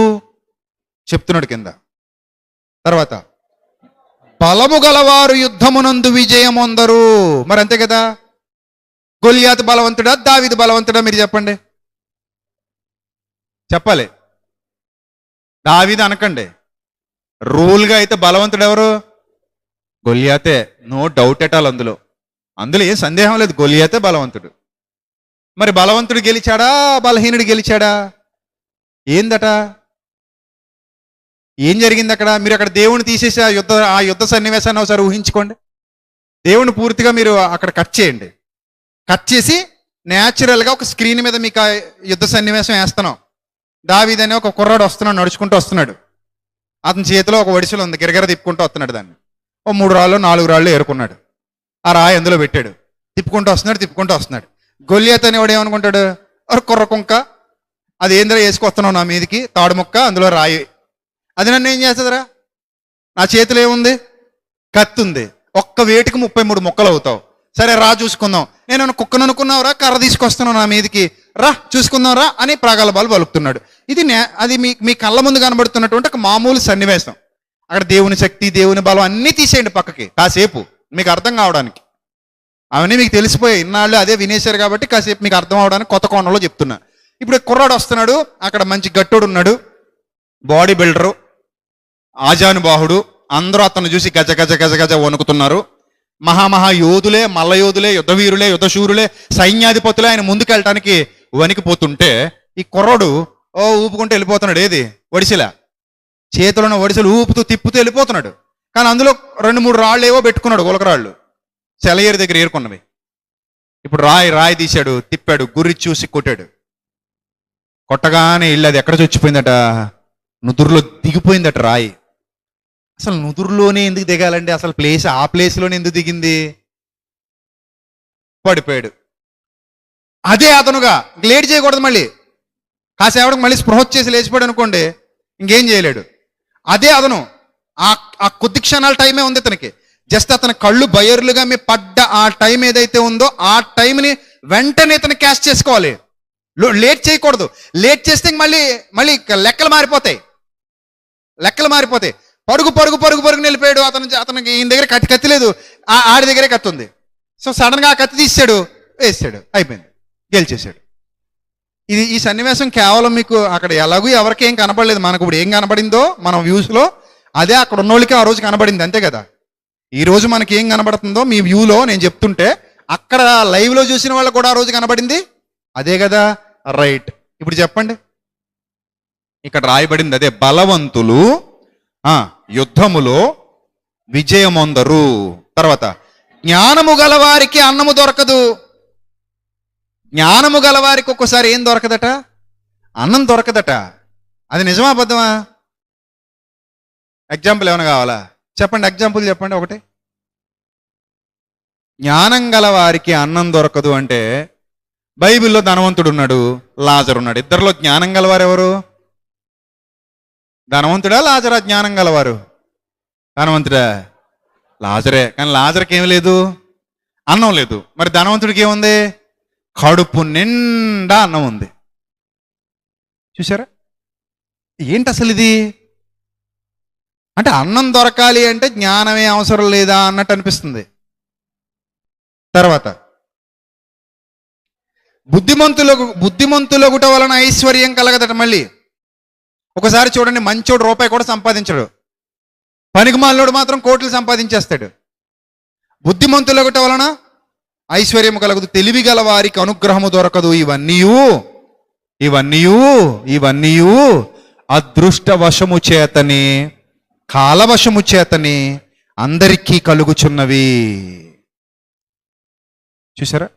Speaker 1: చెప్తున్నాడు కింద. తర్వాత బలము గలవారు యుద్ధమునందు విజయం పొందరు. మరి అంతే కదా. గొల్యాతు బలవంతుడా, దావీదు బలవంతుడా? మీరు చెప్పండి, చెప్పాలి. దావీదు అనకండి. రూల్గా అయితే బలవంతుడు ఎవరు? గొల్యాతే. No doubt at all. అందులో ఏం సందేహం లేదు, గొల్యాతే బలవంతుడు. మరి బలవంతుడు గెలిచాడా, బలహీనుడు గెలిచాడా? ఏందట? ఏం జరిగింది అక్కడ? మీరు అక్కడ దేవుని తీసేసి ఆ యుద్ధ సన్నివేశాన్ని ఒకసారి ఊహించుకోండి. దేవుని పూర్తిగా మీరు అక్కడ కట్ చేయండి. కట్ చేసి న్యాచురల్గా ఒక స్క్రీన్ మీద మీకు ఆ యుద్ధ సన్నివేశం వేస్తున్నాం. దావీదనే ఒక కుర్రాడు వస్తున్నాడు, నడుచుకుంటూ వస్తున్నాడు. అతని చేతిలో ఒక ఒడిసెలు ఉంది, గిరగిర తిప్పుకుంటూ వస్తున్నాడు. దాన్ని ఓ 3 రాళ్ళు 4 రాళ్ళు ఏరుకున్నాడు. ఆ రాయి అందులో పెట్టాడు, తిప్పుకుంటూ వస్తున్నాడు. గొల్యాతు అనేవాడు ఏమనుకుంటాడు? కుర్ర కుంక, అది ఏందిరా వేసుకొస్తున్నావు నా మీదికి, తాడు ముక్క, అందులో రాయి, అది నన్ను ఏం చేస్తుందిరా? నా చేతిలో ఏముంది? కత్తి ఉంది. ఒక్క వేటికి 33 ముక్కలు అవుతావు. సరే రా చూసుకుందాం. నేను కుక్కను అనుకున్నావురా, కర్ర తీసుకొస్తున్నావు నా మీదికి, రా చూసుకుందాం రా అని ప్రగల్భాలు పలుకుతున్నాడు. అది మీ కళ్ళ ముందు కనబడుతున్నటువంటి ఒక మామూలు సన్నివేశం. అక్కడ దేవుని శక్తి, దేవుని బలం అన్నీ తీసేయండి పక్కకి కాసేపు, మీకు అర్థం కావడానికి. అవన్నీ మీకు తెలిసిపోయాయి, ఇన్నాళ్ళు అదే వినేశారు కాబట్టి కాసేపు మీకు అర్థం అవడానికి కొత్త కోణంలో చెప్తున్నా. ఇప్పుడు కుర్రాడు వస్తున్నాడు, అక్కడ మంచి గట్టోడు ఉన్నాడు, బాడీ బిల్డరు, ఆజానుబాహుడు. అందరూ అతను చూసి గజ గజ గజ గజ వణుకుతున్నారు. మహామహా యోధులే, మల్ల యోధులే, యుద్ధవీరులే, యుద్ధశూరులే, సైన్యాధిపతులే ఆయన ముందుకెళ్ళటానికి వణికిపోతుంటే ఈ కుర్రోడు ఊపుకుంటూ వెళ్ళిపోతున్నాడు. ఏది? ఒడిసిలా. చేతిలోనే ఒడిసెలు ఊపుతూ తిప్పుతూ వెళ్ళిపోతున్నాడు. కానీ అందులో 2-3 రాళ్ళు ఏవో పెట్టుకున్నాడు, గులకరాళ్ళు, సెలయేరు దగ్గర ఏరుకున్నవి. ఇప్పుడు రాయి తీశాడు, తిప్పాడు, గురి చూసి కొట్టాడు. కొట్టగానే ఇల్లు అది ఎక్కడ చచ్చిపోయిందట? నుదురులో దిగిపోయిందట రాయి. అసలు నుదురులోనే ఎందుకు దిగాలండి? అసలు ఆ ప్లేస్లోనే ఎందుకు దిగింది? పడిపోయాడు. అదే అతనుగా లేట్ చేయకూడదు. మళ్ళీ కాసేపటికి మళ్ళీ స్పృహ చేసి లేచిపోయాడు అనుకోండి, ఇంకేం చేయలేడు. అదే అతను ఆ కొద్ది క్షణాల టైమే ఉంది అతనికి. జస్ట్ అతని కళ్ళు బయర్లుగా మీ పడ్డ ఆ టైం ఏదైతే ఉందో ఆ టైంని వెంటనే ఇతను క్యాష్ చేసుకోవాలి. లేట్ చేయకూడదు. లేట్ చేస్తే మళ్ళీ లెక్కలు మారిపోతాయి. పరుగు నిలిపాడు. అతనికి ఈయన దగ్గర కత్తి లేదు, ఆడి దగ్గరే కత్తి ఉంది. సో సడన్గా ఆ కత్తి తీసాడు, వేసాడు, అయిపోయింది, గెలిచేసాడు. ఈ సన్నివేశం కేవలం మీకు అక్కడ ఎలాగూ ఎవరికి ఏం కనపడలేదు. మనకు ఇప్పుడు ఏం కనబడిందో మన వ్యూస్లో అదే అక్కడ ఉన్నోళ్ళకి ఆ రోజు కనబడింది, అంతే కదా. ఈ రోజు మనకి ఏం కనబడుతుందో మీ వ్యూలో నేను చెప్తుంటే అక్కడ లైవ్లో చూసిన వాళ్ళకు కూడా ఆ రోజు కనబడింది అదే కదా. రైట్. ఇప్పుడు చెప్పండి, ఇక్కడ రాయబడింది అదే, బలవంతులు యుద్ధములో విజయమొందరు. తర్వాత జ్ఞానము గలవారికి అన్నము దొరకదు. జ్ఞానము గలవారికి ఒక్కోసారి ఏం దొరకదట? అన్నం దొరకదట. అది నిజమా అబద్ధమా? ఎగ్జాంపుల్ ఏమైనా కావాలా? చెప్పండి, ఎగ్జాంపుల్ చెప్పండి ఒకటి. జ్ఞానం గలవారికి అన్నం దొరకదు అంటే బైబిల్లో ధనవంతుడు ఉన్నాడు, లాజరు ఉన్నాడు. ఇద్దరిలో జ్ఞానం గలవారు ఎవరు? ధనవంతుడా లాజరా? జ్ఞానం గలవారు ధనవంతుడా? లాజరే. కానీ లాజర్కి ఏమి లేదు, అన్నం లేదు. మరి ధనవంతుడికి ఏముంది? కడుపు నిండా అన్నం ఉంది. చూసారా? ఏంటి అసలు ఇది? అంటే అన్నం దొరకాలి అంటే జ్ఞానమే అవసరం లేదా అన్నట్టు అనిపిస్తుంది. తర్వాత బుద్ధిమంతులగుట వలన ఐశ్వర్యం కలగదట. మళ్ళీ ఒకసారి చూడండి, మంచోడు రూపాయి కూడా సంపాదించడు, పనికిమాలినోడు మాత్రం కోట్లు సంపాదించేస్తాడు. బుద్ధిమంతులగుట వలన ఐశ్వర్యం కలగదు, తెలివి గల వారికి అనుగ్రహము దొరకదు. ఇవన్నీ అదృష్టవశము చేతని, కాలవశము చేతని అందరికీ కలుగుచున్నవి. చూసారా?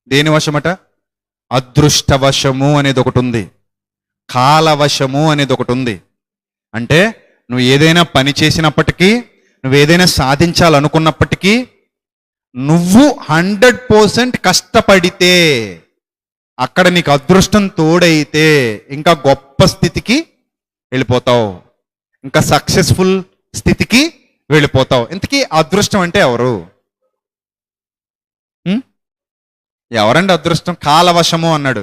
Speaker 1: దేని వశమట? అదృష్టవశము అనేది ఒకటి ఉంది, కాలవశము అనేది ఒకటి ఉంది. అంటే నువ్వు ఏదైనా పని చేసినప్పటికీ, నువ్వు ఏదైనా సాధించాలనుకున్నప్పటికీ, నువ్వు 100% కష్టపడితే, అక్కడ నీకు అదృష్టం తోడైతే ఇంకా గొప్ప స్థితికి వెళ్ళిపోతావు, ఇంకా సక్సెస్ఫుల్ స్థితికి వెళ్ళిపోతావు. ఇంతకీ అదృష్టం అంటే ఎవరు? ఎవరండి అదృష్టం? కాలవశము అన్నాడు.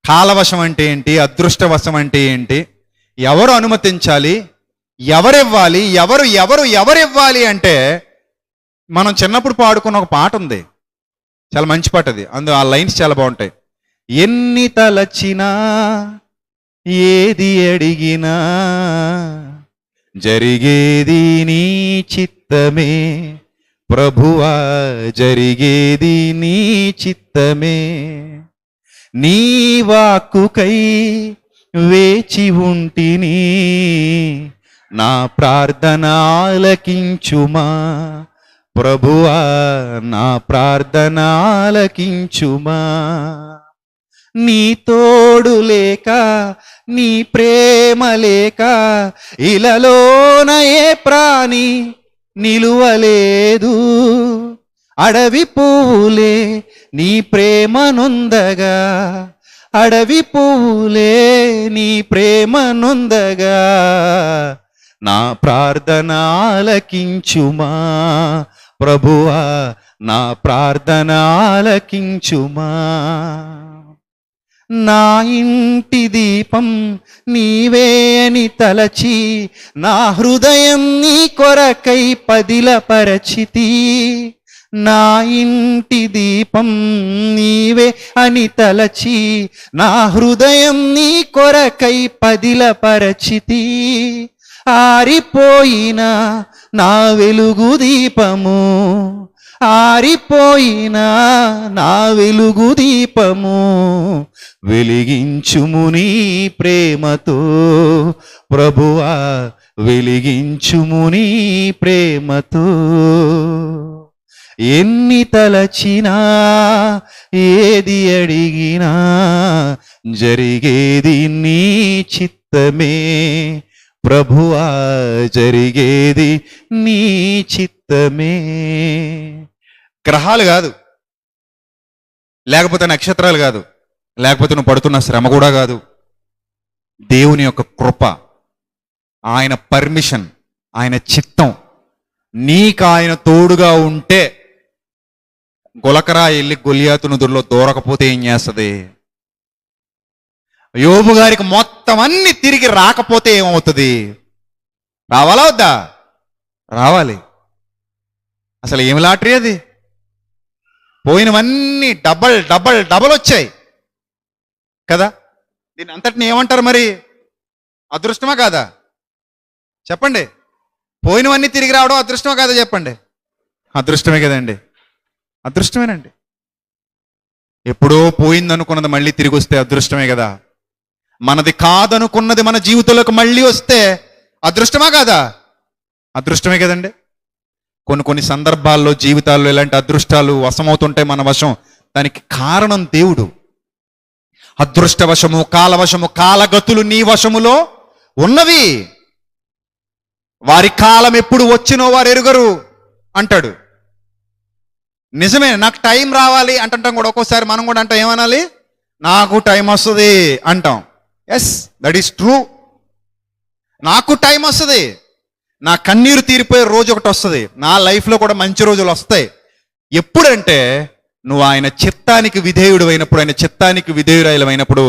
Speaker 1: కాలవశం అంటే ఏంటి? అదృష్టవశం అంటే ఏంటి? ఎవరు అనుమతించాలి? ఎవరివ్వాలి? ఎవరివ్వాలి అంటే మనం చిన్నప్పుడు పాడుకున్న ఒక పాట ఉంది, చాలా మంచి పాట అది. ఆ లైన్స్ చాలా బాగుంటాయి. ఎన్ని తలచినా ఏది అడిగినా జరిగేది నీ చిత్తమే ప్రభువా, జరిగేది నీ చిత్తమే. నీ వాక్కుకై వేచి ఉంటిని, నా ప్రార్థన ఆలకించుమా ప్రభువా, నా ప్రార్థన ఆలకించుమా. నీ తోడు లేక, నీ ప్రేమ లేక ఇలలోన ఏ ప్రాణి నిలువలేదు. అడవి పువ్వులే నీ ప్రేమ నొందగా, అడవి పువ్వులే నీ ప్రేమ నొందగా, నా ప్రార్థన ఆలకించుమా ప్రభువా, నా ప్రార్థన ఆలకించుమా. నా ఇంటి దీపం నీవే అని తలచి, నా హృదయం నీ కొరకై పదిలపరచితి. నా ఇంటి దీపం నీవే అని తలచి, నా హృదయం నీ కొరకై పదిలపరచితి. ఆరిపోయిన నా వెలుగు దీపము, ఆరిపోయిన నా వెలుగు దీపము వెలిగించుము నీ ప్రేమతో, ప్రభువా వెలిగించుము నీ ప్రేమతో. ఎన్ని తలచినా ఏది అడిగినా జరిగేది నీ చిత్తమే, ప్రభువా జరిగేది నీ చిత్తమే. గ్రహాలు కాదు, లేకపోతే నక్షత్రాలు కాదు, లేకపోతే నువ్వు పడుతున్న శ్రమ కూడా కాదు. దేవుని యొక్క కృప, ఆయన పర్మిషన్, ఆయన చిత్తం. నీకు ఆయన తోడుగా ఉంటే గులకరా వెళ్ళి గొలియాతును దుర్లో దూరకపోతే ఏం చేస్తుంది? యోబు గారికి మొత్తం అన్ని తిరిగి రాకపోతే ఏమవుతుంది? రావాలా వద్దా? రావాలి. అసలు ఏమి లాటరీ అది? పోయినవన్నీ డబల్ డబల్ డబల్ వచ్చాయి కదా. దీన్ని అంతటిని ఏమంటారు మరి? అదృష్టమా కాదా చెప్పండి? పోయినవన్నీ తిరిగి రావడం అదృష్టమా కాదా చెప్పండి? అదృష్టమే కదండి, అదృష్టమేనండి. ఎప్పుడో పోయిందనుకున్నది మళ్ళీ తిరిగి వస్తే అదృష్టమే కదా. మనది కాదనుకున్నది మన జీవితంలోకి మళ్ళీ వస్తే అదృష్టమా కాదా? అదృష్టమే కదండి. కొన్ని సందర్భాల్లో జీవితాల్లో ఇలాంటి అదృష్టాలు వశమవుతుంటాయి మన వశం. దానికి కారణం దేవుడు. అదృష్టవశము, కాలవశము, కాలగతులు నీ వశములో ఉన్నవి. వారి కాలం ఎప్పుడు వచ్చినో వారు ఎరుగరు అంటాడు. నిజమే, నాకు టైం రావాలి అంటుంటాం కూడా. ఒక్కోసారి మనం కూడా అంటాం, ఏమనాలి? నాకు టైం వస్తుంది అంటాం. Yes, that is true. నాకు టైం వస్తుంది, నా కన్నీరు తీరిపోయే రోజు ఒకటి వస్తుంది. నా లైఫ్లో కూడా మంచి రోజులు వస్తాయి. ఎప్పుడంటే నువ్వు ఆయన చిత్తానికి విధేయుడు అయినప్పుడు, ఆయన చిత్తానికి విధేయురైనప్పుడు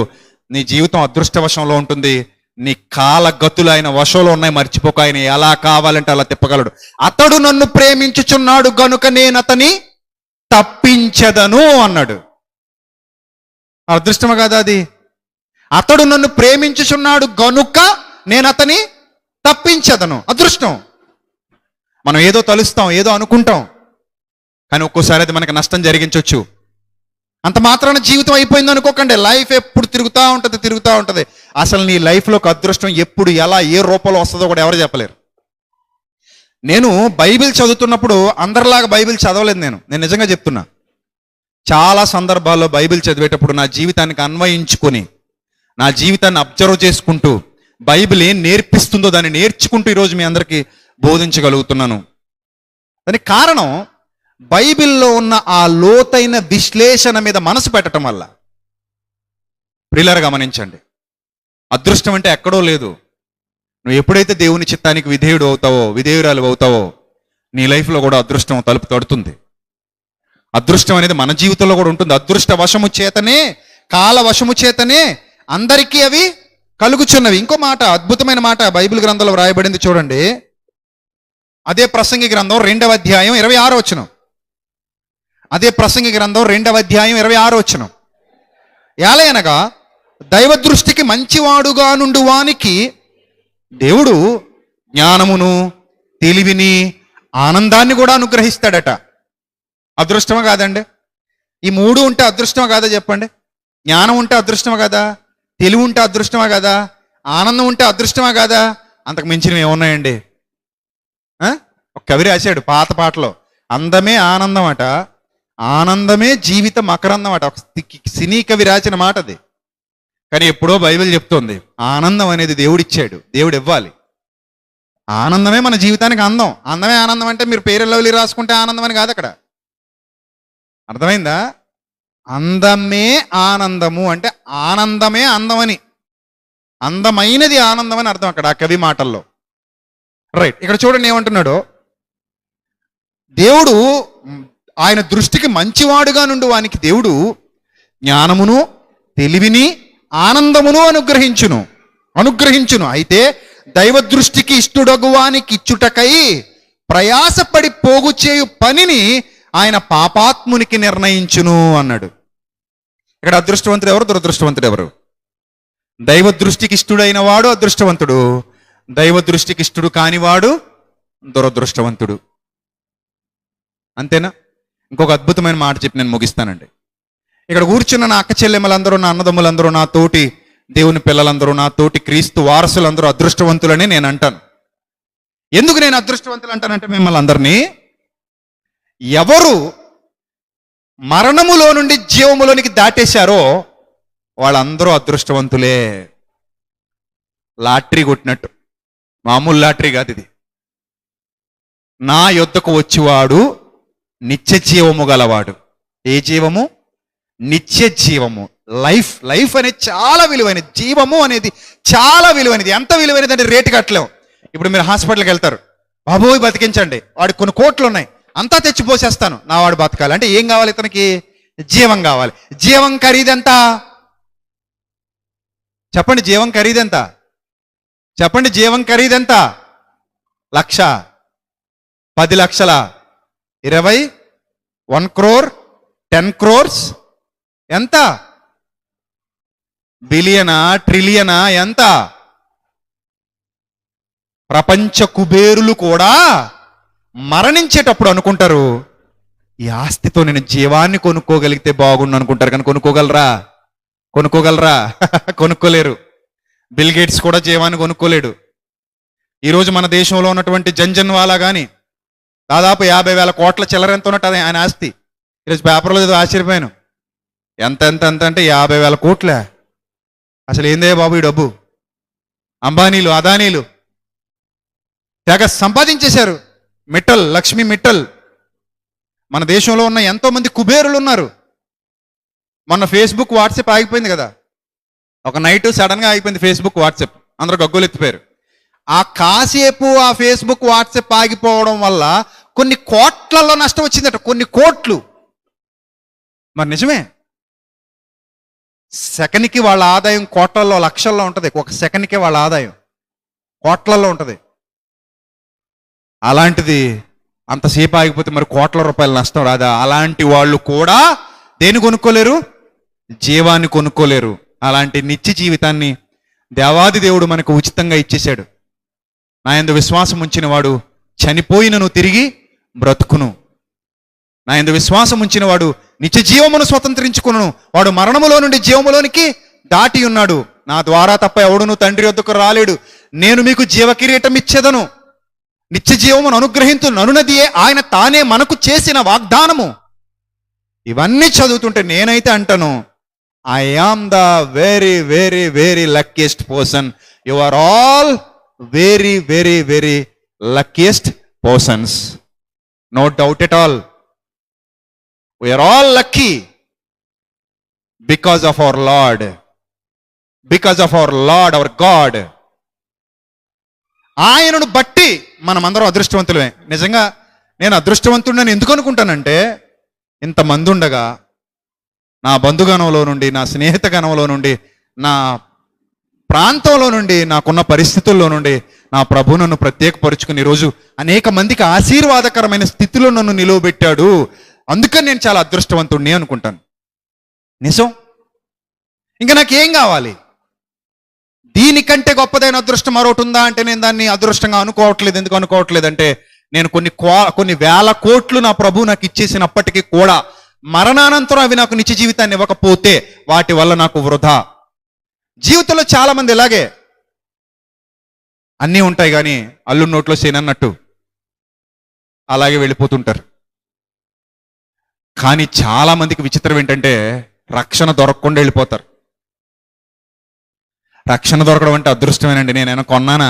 Speaker 1: నీ జీవితం అదృష్టవశంలో ఉంటుంది. నీ కాలగతులు ఆయన వశంలో ఉన్నాయి, మర్చిపోక. ఆయన ఎలా కావాలంటే అలా తిప్పగలడు. అతడు నన్ను ప్రేమించుచున్నాడు గనుక నేను అతని తప్పించదను అన్నాడు. అదృష్టమా కాదా అది? అతడు నన్ను ప్రేమించుచున్నాడు గనుక నేను అతని తప్పించదను. అదృష్టం. మనం ఏదో తలుస్తాం, ఏదో అనుకుంటాం, కానీ ఒక్కోసారి అది మనకి నష్టం జరిగించవచ్చు. అంత మాత్రాన జీవితం అయిపోయింది అనుకోకండి. లైఫ్ ఎప్పుడు తిరుగుతూ ఉంటుంది. అసలు నీ లైఫ్లోకి అదృష్టం ఎప్పుడు, ఎలా, ఏ రూపంలో వస్తుందో కూడా ఎవరు చెప్పలేరు. నేను బైబిల్ చదువుతున్నప్పుడు అందరిలాగా బైబిల్ చదవలేదు. నేను నిజంగా చెప్తున్నా. చాలా సందర్భాల్లో బైబిల్ చదివేటప్పుడు నా జీవితానికి అన్వయించుకొని, నా జీవితాన్ని అబ్జర్వ్ చేసుకుంటూ, బైబిల్ ఏం నేర్పిస్తుందో దాన్ని నేర్చుకుంటూ ఈరోజు మీ అందరికీ బోధించగలుగుతున్నాను. దానికి కారణం బైబిల్లో ఉన్న ఆ లోతైన విశ్లేషణ మీద మనసు పెట్టడం వల్ల. ప్రియులారా గమనించండి, అదృష్టం అంటే ఎక్కడో లేదు. నువ్వు ఎప్పుడైతే దేవుని చిత్తానికి విధేయుడు అవుతావో, విధేయురాలు అవుతావో, నీ లైఫ్లో కూడా అదృష్టం తలుపు తడుతుంది. అదృష్టం అనేది మన జీవితంలో కూడా ఉంటుంది. అదృష్ట వశము చేతనే, కాల వశము చేతనే అందరికీ అవి కలుగుచున్నవి. ఇంకో మాట, అద్భుతమైన మాట బైబిల్ గ్రంథంలో వ్రాయబడింది చూడండి. అదే ప్రసంగి గ్రంథం 2వ అధ్యాయం 26వ వచనం. అదే ప్రసంగి గ్రంథం 2వ అధ్యాయం 26వ వచనం. ఏలయనగా దైవ దృష్టికి మంచివాడుగా నుండి వానికి దేవుడు జ్ఞానమును, తెలివిని, ఆనందాన్ని కూడా అనుగ్రహిస్తాడట. అదృష్టమా కాదండి? ఈ మూడు ఉంటే అదృష్టమా కాదా చెప్పండి? జ్ఞానం ఉంటే అదృష్టమా కాదా? తెలివి ఉంటే అదృష్టమా కాదా? ఆనందం ఉంటే అదృష్టమా కాదా? అంతకు మించినవి ఏమున్నాయండి? ఒక కవి రాశాడు పాత పాటలో, అందమే ఆనందం అట, ఆనందమే జీవితం మకరందం అట. ఒక సినీ కవి రాసిన మాట అది. కానీ ఎప్పుడో బైబిల్ చెప్తోంది, ఆనందం అనేది దేవుడిచ్చాడు, దేవుడు ఇవ్వాలి. ఆనందమే మన జీవితానికి అందం. అందమే ఆనందం అంటే మీరు పేరు లవ్లీ రాసుకుంటే ఆనందం అని కాదు అక్కడ. అర్థమైందా? అందమే ఆనందము అంటే ఆనందమే అందమని, అందమైనది ఆనందం అని అర్థం అక్కడ ఆ కవి మాటల్లో. రైట్, ఇక్కడ చూడండి ఏమంటున్నాడు. దేవుడు ఆయన దృష్టికి మంచివాడుగా నుండి వానికి దేవుడు జ్ఞానమును, తెలివిని, ఆనందమును అనుగ్రహించును. అయితే దైవ దృష్టికి ఇష్టడగు వానికి ఇచ్చుటకై ప్రయాసపడి పోగు చేయు పనిని ఆయన పాపాత్మునికి నిర్ణయించును అన్నాడు. ఇక్కడ అదృష్టవంతుడు ఎవరు, దురదృష్టవంతుడు ఎవరు? దైవ దృష్టికి ఇష్టడైన వాడు అదృష్టవంతుడు, దైవ దృష్టికి ఇష్టడు కానివాడు దురదృష్టవంతుడు. అంతేనా? ఇంకొక అద్భుతమైన మాట చెప్పి నేను ముగిస్తానండి. ఇక్కడ కూర్చున్న నా అక్క చెల్లెమ్మలందరూ, నా అన్నదమ్ములందరూ, నా తోటి దేవుని పిల్లలందరూ, నా తోటి క్రీస్తు వారసులందరూ అదృష్టవంతులని నేను అంటాను. ఎందుకు నేను అదృష్టవంతులు అంటానంటే, మిమ్మల్ని అందరినీ, ఎవరు మరణములో నుండి జీవములోనికి దాటేశారో వాళ్ళందరూ అదృష్టవంతులే. లాటరీ కొట్టినట్టు, మామూలు లాటరీ కాదు ఇది. నా యొద్దకు వచ్చివాడు నిత్య జీవము గలవాడు. ఏ జీవము? నిత్య జీవము. లైఫ్ అనేది చాలా విలువైనది. జీవము అనేది చాలా విలువైనది. ఎంత విలువైనది అంటే రేటు కట్టలేము. ఇప్పుడు మీరు హాస్పిటల్కి వెళ్తారు, బాబోయ్ బతికించండి, వాడికి కొన్ని కోట్లు ఉన్నాయి, అంతా తెచ్చిపోసేస్తాను, నా వాడు బతకాలి అంటే ఏం కావాలి? ఇతనికి జీవం కావాలి. జీవం ఖరీదెంత చెప్పండి? జీవం ఖరీదెంత చెప్పండి? జీవం ఖరీదెంత? 1,00,000, 10 లక్షల, 20, 1 crore, 10 crores, ఎంత? బిలియనా, ట్రిలియనా, ఎంత? ప్రపంచ కుబేరులు కూడా మరణించేటప్పుడు అనుకుంటారు, ఈ ఆస్తితో నేను జీవాన్ని కొనుక్కోగలిగితే బాగుండు అనుకుంటారు. కానీ కొనుక్కోగలరా? కొనుక్కోలేరు. బిల్ గేట్స్ కూడా జీవాన్ని కొనుక్కోలేడు. ఈరోజు మన దేశంలో ఉన్నటువంటి జన్జన్వాలా కానీ దాదాపు 50,000 కోట్ల చిల్లర ఎంత ఉన్నట్టు అది ఆయన ఆస్తి. ఈరోజు పేపర్లో ఏదో ఆశ్చర్యపోయాను, ఎంత అంటే 50,000 కోట్లే. అసలు ఏందే బాబు ఈ డబ్బు? అంబానీలు, అదానీలు తెగ సంపాదించేశారు. మిట్టల్, లక్ష్మీ మిట్టల్. మన దేశంలో ఉన్న ఎంతో మంది కుబేరులు ఉన్నారు. మొన్న ఫేస్బుక్, వాట్సాప్ ఆగిపోయింది కదా, ఒక నైట్ సడన్గా ఆగిపోయింది ఫేస్బుక్, వాట్సాప్. అందరూ గగ్గోలు ఎత్తిపోయారు. ఆ కాసేపు ఆ ఫేస్బుక్, వాట్సాప్ ఆగిపోవడం వల్ల కొన్ని కోట్లలో నష్టం వచ్చిందట, కొన్ని కోట్లు. మరి నిజమే, సెకండ్కి వాళ్ళ ఆదాయం కోట్లలో, లక్షల్లో ఉంటుంది. ఒక సెకండ్కే వాళ్ళ ఆదాయం కోట్లలో ఉంటుంది. అలాంటిది అంతసేపు ఆగిపోతే మరి కోట్ల రూపాయల నష్టం రాదా? అలాంటి వాళ్ళు కూడా దేన్ని కొనుక్కోలేరు? జీవాన్ని కొనుక్కోలేరు. అలాంటి నిత్య జీవితాన్ని దేవాది దేవుడు మనకు ఉచితంగా ఇచ్చేశాడు. నా యందు విశ్వాసం ఉంచిన వాడు చనిపోయినను తిరిగి బ్రతుకును. నా యందు విశ్వాసం ఉంచిన వాడు నిత్య జీవమును స్వతంత్రించుకును. వాడు మరణములో నుండి జీవములోనికి దాటి ఉన్నాడు. నా ద్వారా తప్ప ఎవడును తండ్రి వద్దకు రాలేడు. నేను మీకు జీవ కిరీటం ఇచ్చేదను, నిత్య జీవమును అనుగ్రహించుననున్నదియే ఆయన తానే మనకు చేసిన వాగ్దానము. ఇవన్నీ చదువుతుంటే నేనైతే అంటాను, I am the very very very luckiest person. You are all very very very luckiest persons. No doubt at all. We are all lucky because of our Lord, our God. ఆయనను బట్టి మనమందరం అదృష్టవంతులమే. నిజంగా నేను అదృష్టవంతుడని ఎందుకు అనుకుంటానంటే, ఇంతమంది ఉండగా నా బంధుగణంలో నుండి, నా స్నేహిత గణంలో నుండి, నా ప్రాంతంలో నుండి, నాకున్న పరిస్థితుల్లో నుండి నా ప్రభు నన్ను ప్రత్యేకపరుచుకుని ఈరోజు అనేక మందికి ఆశీర్వాదకరమైన స్థితిలో నన్ను నిలువబెట్టాడు. అందుకని నేను చాలా అదృష్టవంతుడిని అనుకుంటాను. నిజం. ఇంకా నాకేం కావాలి? దీనికంటే గొప్పదైన అదృష్టం మరొకటి ఉందా అంటే నేను దాన్ని అదృష్టంగా అనుకోవట్లేదు. ఎందుకు అనుకోవట్లేదు అంటే, నేను కొన్ని వేల కోట్లు నా ప్రభు నాకు ఇచ్చేసినప్పటికీ కూడా మరణానంతరం అవి నాకు నిత్య జీవితాన్ని ఇవ్వకపోతే వాటి వల్ల నాకు వృధా. జీవితంలో చాలా మంది ఇలాగే, అన్నీ ఉంటాయి కానీ అల్లు నోట్లో సేనన్నట్టు అలాగే వెళ్ళిపోతుంటారు. కానీ చాలా మందికి విచిత్రం ఏంటంటే, రక్షణ దొరకకుండా వెళ్ళిపోతారు. రక్షణ దొరకడం అంటే అదృష్టమేనండి. నేనైనా కొన్నానా?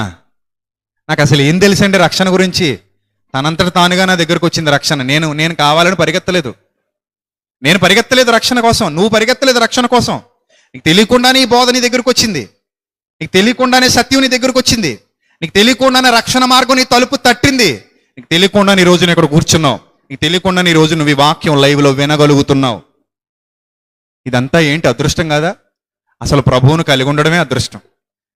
Speaker 1: నాకు అసలు ఏం తెలుసండి రక్షణ గురించి? తనంతట తానుగా నా దగ్గరకు వచ్చింది రక్షణ. నేను కావాలని పరిగెత్తలేదు. నేను పరిగెత్తలేదు రక్షణ కోసం, నువ్వు పరిగెత్తలేదు రక్షణ కోసం. నీకు తెలియకుండానే ఈ బోధ నీ దగ్గరకు వచ్చింది, నీకు తెలియకుండానే సత్యం నీ దగ్గరకు వచ్చింది, నీకు తెలియకుండానే రక్షణ మార్గం నీ తలుపు తట్టింది, నీకు తెలియకుండానే ఈ రోజు నేను ఇక్కడ కూర్చున్నావు, నీకు తెలియకుండానే ఈ రోజు నువ్వు ఈ వాక్యం లైవ్లో వినగలుగుతున్నావు. ఇదంతా ఏంటి? అదృష్టం కాదా? అసలు ప్రభువును కలిగి ఉండడమే అదృష్టం.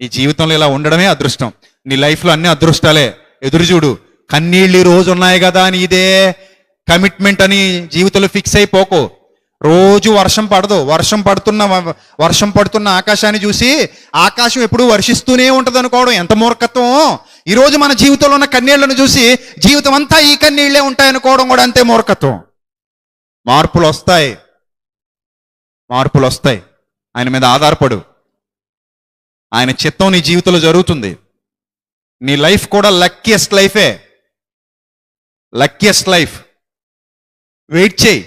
Speaker 1: ఈ జీవితంలో ఇలా ఉండడమే అదృష్టం. నీ లైఫ్లో అన్ని అదృష్టాలే. ఎదురు చూడు, కన్నీళ్ళు ఈ రోజు ఉన్నాయి కదా అని ఇదే కమిట్మెంట్ అని జీవితంలో ఫిక్స్ అయిపోకు. రోజు వర్షం పడదు. వర్షం పడుతున్న ఆకాశాన్ని చూసి ఆకాశం ఎప్పుడూ వర్షిస్తూనే ఉంటుంది అనుకోవడం ఎంత మూర్ఖత్వం. ఈరోజు మన జీవితంలో ఉన్న కన్నీళ్లను చూసి జీవితం అంతా ఈ కన్నీళ్లే ఉంటాయనుకోవడం కూడా అంతే మూర్ఖత్వం. మార్పులు వస్తాయి, మార్పులు వస్తాయి. ఆయన మీద ఆధారపడు. ఆయన చిత్తం నీ జీవితంలో జరుగుతుంది. నీ లైఫ్ కూడా లక్కీయెస్ట్ లైఫే, లక్కీయెస్ట్ లైఫ్. వెయిట్ చేయి,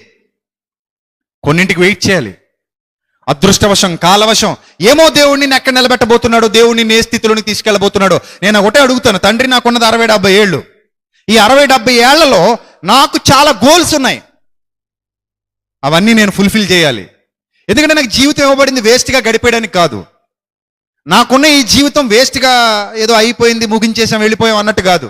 Speaker 1: కొన్నింటికి వెయిట్ చేయాలి. అదృష్టవశం, కాలవశం ఏమో దేవుడు నిన్ను ఎక్కడ నిలబెట్టబోతున్నాడు, దేవుడు నిన్ను ఏ స్థితిలోకి తీసుకెళ్ళబోతున్నాడు. నేను ఒకటే అడుగుతాను, తండ్రి నాకున్నది 60-70 ఏళ్ళు. ఈ 60-70 ఏళ్లలో నాకు చాలా గోల్స్ ఉన్నాయి. అవన్నీ నేను ఫుల్ఫిల్ చేయాలి. ఎందుకంటే నాకు జీవితం ఇవ్వబడింది వేస్ట్గా గడిపేయడానికి కాదు. నాకున్న ఈ జీవితం వేస్ట్గా ఏదో అయిపోయింది, ముగించేసాం, వెళ్ళిపోయాం అన్నట్టు కాదు.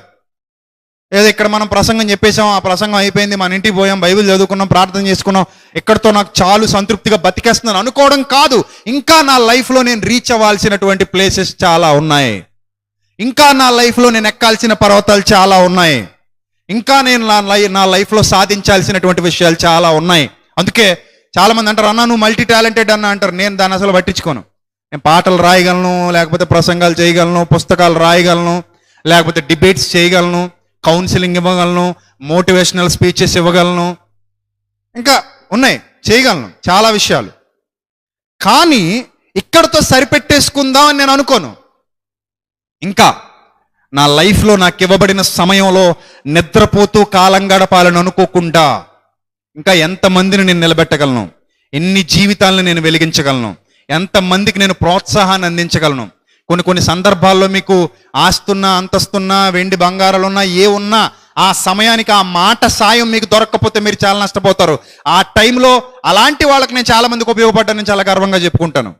Speaker 1: ఏదో ఇక్కడ మనం ప్రసంగం చెప్పేసాం, ఆ ప్రసంగం అయిపోయింది, మన ఇంటికి పోయాం, బైబిల్ చదువుకున్నాం, ప్రార్థన చేసుకున్నాం, ఇక్కడితో నాకు చాలు, సంతృప్తిగా బతికేస్తున్నాను అనుకోవడం కాదు. ఇంకా నా లైఫ్లో నేను రీచ్ అవ్వాల్సినటువంటి ప్లేసెస్ చాలా ఉన్నాయి. ఇంకా నా లైఫ్లో నేను ఎక్కాల్సిన పర్వతాలు చాలా ఉన్నాయి. ఇంకా నేను నా లైఫ్లో సాధించాల్సినటువంటి విషయాలు చాలా ఉన్నాయి. అందుకే చాలామంది అంటారు, అన్న నువ్వు మల్టీ టాలెంటెడ్ అన్న అంటారు. నేను దాన్ని అసలు పట్టించుకోను. నేను పాటలు రాయగలను, లేకపోతే ప్రసంగాలు చేయగలను, పుస్తకాలు రాయగలను, లేకపోతే డిబేట్స్ చేయగలను, కౌన్సిలింగ్ ఇవ్వగలను, మోటివేషనల్ స్పీచెస్ ఇవ్వగలను, ఇంకా ఉన్నాయి, చేయగలను చాలా విషయాలు. కానీ ఇక్కడతో సరిపెట్టేసుకుందాం అని నేను అనుకోను. ఇంకా నా లైఫ్లో నాకు ఇవ్వబడిన సమయంలో నిద్రపోతూ కాలం గడపాలని అనుకోకుండా ఇంకా ఎంతమందిని నేను నిలబెట్టగలను, ఎన్ని జీవితాలను నేను వెలిగించగలను, ఎంతమందికి నేను ప్రోత్సాహాన్ని అందించగలను. కొన్ని సందర్భాల్లో మీకు ఆస్తున్నా, అంతస్తున్నా, వెండి బంగారాలున్నా, ఏ ఉన్నా ఆ సమయానికి ఆ మాట సాయం మీకు దొరకకపోతే మీరు చాలా నష్టపోతారు. ఆ టైంలో అలాంటి వాళ్ళకి నేను చాలా మందికి ఉపయోగపడ్డానని చాలా గర్వంగా చెప్పుకుంటాను.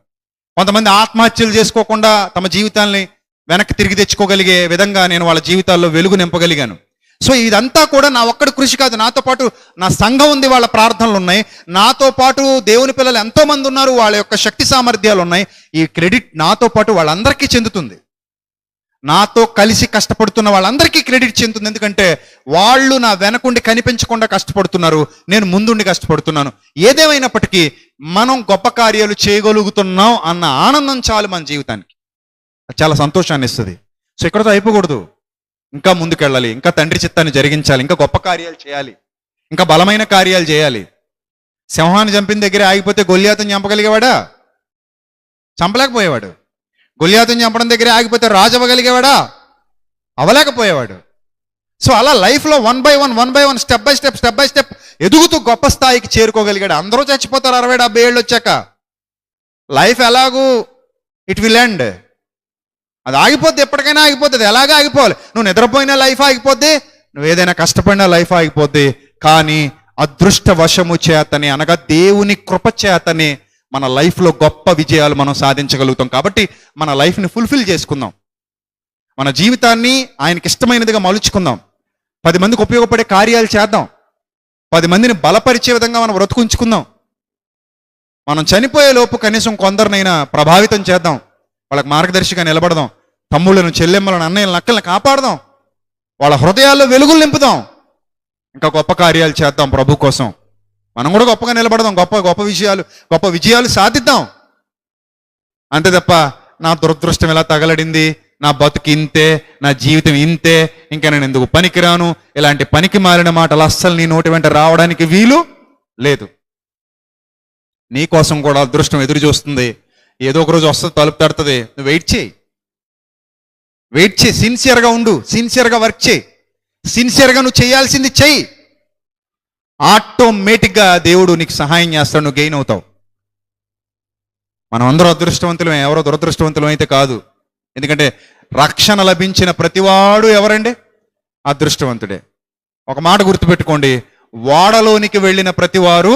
Speaker 1: కొంతమంది ఆత్మహత్యలు చేసుకోకుండా తమ జీవితాల్ని వెనక్కి తిరిగి తెచ్చుకోగలిగే విధంగా నేను వాళ్ళ జీవితాల్లో వెలుగు నింపగలిగాను. సో ఇదంతా కూడా నా ఒక్కడి కృషి కాదు. నాతో పాటు నా సంఘం ఉంది, వాళ్ళ ప్రార్థనలు ఉన్నాయి, నాతో పాటు దేవుని పిల్లలు ఎంతోమంది ఉన్నారు, వాళ్ళ యొక్క శక్తి సామర్థ్యాలు ఉన్నాయి. ఈ క్రెడిట్ నాతో పాటు వాళ్ళందరికీ చెందుతుంది. నాతో కలిసి కష్టపడుతున్న వాళ్ళందరికీ క్రెడిట్ చెందుతుంది. ఎందుకంటే వాళ్ళు నా వెనకుండి కనిపించకుండా కష్టపడుతున్నారు, నేను ముందుండి కష్టపడుతున్నాను. ఏదేమైనప్పటికీ మనం గొప్ప కార్యాలు చేయగలుగుతున్నాం అన్న ఆనందం చాలు మన జీవితానికి, చాలా సంతోషాన్ని ఇస్తుంది. సో ఇక్కడతో అయిపోకూడదు, ఇంకా ముందుకెళ్ళాలి, ఇంకా తండ్రి చిత్తాన్ని జరిగించాలి, ఇంకా గొప్ప కార్యాలు చేయాలి, ఇంకా బలమైన కార్యాలు చేయాలి. సింహాన్ని చంపిన దగ్గరే ఆగిపోతే గొల్లియాతుని చంపగలిగేవాడా? చంపలేకపోయేవాడు. గొల్లియాతుని చంపడం దగ్గరే ఆగిపోతే రాజు అవ్వగలిగేవాడా? అవ్వలేకపోయేవాడు. సో అలా లైఫ్లో 1 by 1 స్టెప్ బై స్టెప్ ఎదుగుతూ గొప్ప స్థాయికి చేరుకోగలిగాడు. అందరూ చచ్చిపోతారు 60-70 ఏళ్ళు వచ్చాక. లైఫ్ ఎలాగూ ఇట్ విల్ ఎండ్, అది ఆగిపోద్ది, ఎప్పటికైనా ఆగిపోతుంది. ఎలాగా ఆగిపోవాలి? నువ్వు నిద్రపోయినా లైఫ్ ఆగిపోద్ది, నువ్వు ఏదైనా కష్టపడినా లైఫ్ ఆగిపోద్ది. కానీ అదృష్టవశము చేతనే, అనగా దేవుని కృప చేతనే మన లైఫ్లో గొప్ప విజయాలు మనం సాధించగలుగుతాం. కాబట్టి మన లైఫ్ని ఫుల్ఫిల్ చేసుకుందాం, మన జీవితాన్ని ఆయనకి ఇష్టమైనదిగా మలుచుకుందాం, 10 మందికి ఉపయోగపడే కార్యాలు చేద్దాం, 10 మందిని బలపరిచే విధంగా మనం బ్రతుకుంచుకుందాం. మనం చనిపోయే లోపు కనీసం కొందరినైనా ప్రభావితం చేద్దాం, వాళ్ళకి మార్గదర్శిగా నిలబడదాం, తమ్ముళ్ళను, చెల్లెమ్మలను, అన్నయ్యలను, అక్కలను కాపాడదాం, వాళ్ళ హృదయాల్లో వెలుగులు నింపుదాం, ఇంకా గొప్ప కార్యాలు చేద్దాం ప్రభు కోసం. మనం కూడా గొప్పగా నిలబడదాం, గొప్ప విజయాలు సాధిద్దాం. అంతే తప్ప నా దురదృష్టం ఇలా తగలడింది, నా బతుకు ఇంతే, నా జీవితం ఇంతే, ఇంకా నేను ఎందుకు పనికిరాను, ఇలాంటి పనికి మారిన మాటలు అస్సలు నీ నోటి వెంట రావడానికి వీలు లేదు. నీ కోసం కూడా అదృష్టం ఎదురు చూస్తుంది. ఏదో ఒక రోజు వస్తుంది, తలుపు తడుతుంది. నువ్వు వెయిట్ చేయి, సిన్సియర్గా ఉండు, సిన్సియర్గా వర్క్ చేయి, సిన్సియర్గా నువ్వు చేయాల్సింది చెయ్యి. ఆటోమేటిక్గా దేవుడు నీకు సహాయం చేస్తాడు, నువ్వు గెయిన్ అవుతావు. మనం అందరూ అదృష్టవంతులమే, ఎవరో దురదృష్టవంతులం అయితే కాదు. ఎందుకంటే రక్షణ లభించిన ప్రతివాడు ఎవరండి? అదృష్టవంతుడే. ఒక మాట గుర్తుపెట్టుకోండి, ఓడలోనికి వెళ్ళిన ప్రతివారు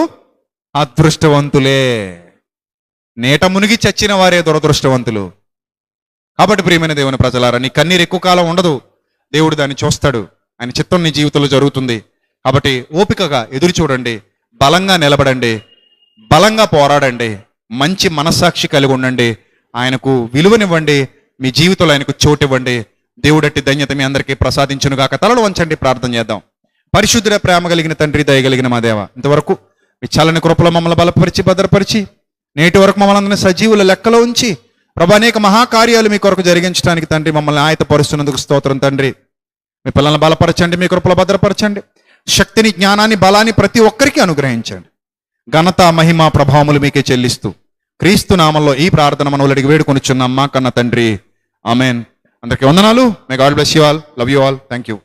Speaker 1: అదృష్టవంతులే, నేట మునిగి చచ్చిన వారే దురదృష్టవంతులు. కాబట్టి ప్రియమైన దేవుని ప్రజలారా, నీ కన్నీరు ఎక్కువ కాలం ఉండదు, దేవుడు దాన్ని చూస్తాడు, ఆయన చిత్తం నీ జీవితంలో జరుగుతుంది. కాబట్టి ఓపికగా ఎదురు చూడండి, బలంగా నిలబడండి, బలంగా పోరాడండి, మంచి మనస్సాక్షి కలిగి ఉండండి, ఆయనకు విలువనివ్వండి, మీ జీవితంలో ఆయనకు చోటు ఇవ్వండి. దేవుడట్టి ధన్యత మీ అందరికీ ప్రసాదించునుగాక. తలలు వంచండి, ప్రార్థన చేద్దాం. పరిశుద్ధుడ, ప్రేమ కలిగిన తండ్రి, దయగలిగిన మా దేవ, ఇంతవరకు మీ చల్లని కృపలో మమ్మల్ని బలపరిచి భద్రపరిచి నేటి వరకు మమ్మల్ని అందరినీ సజీవుల లెక్కలో ఉంచి ప్రభు అనేక మహాకార్యాలు మీ కొరకు జరిగించడానికి తండ్రి మమ్మల్ని ఆయతపరుస్తున్నందుకు స్తోత్రం తండ్రి. మీ పిల్లల్ని బలపరచండి, మీ కృపలో భద్రపరచండి. శక్తిని, జ్ఞానాన్ని, బలాన్ని ప్రతి ఒక్కరికి అనుగ్రహించండి. ఘనత, మహిమ, ప్రభావములు మీకే చెల్లిస్తూ క్రీస్తు నామంలో ఈ ప్రార్థన మనవులు అడిగి వేడుకొనిచున్నాం మా కన్న తండ్రి. ఆమెన్. అందరికీ వందనాలు. May God bless you all. Love you all. Thank you.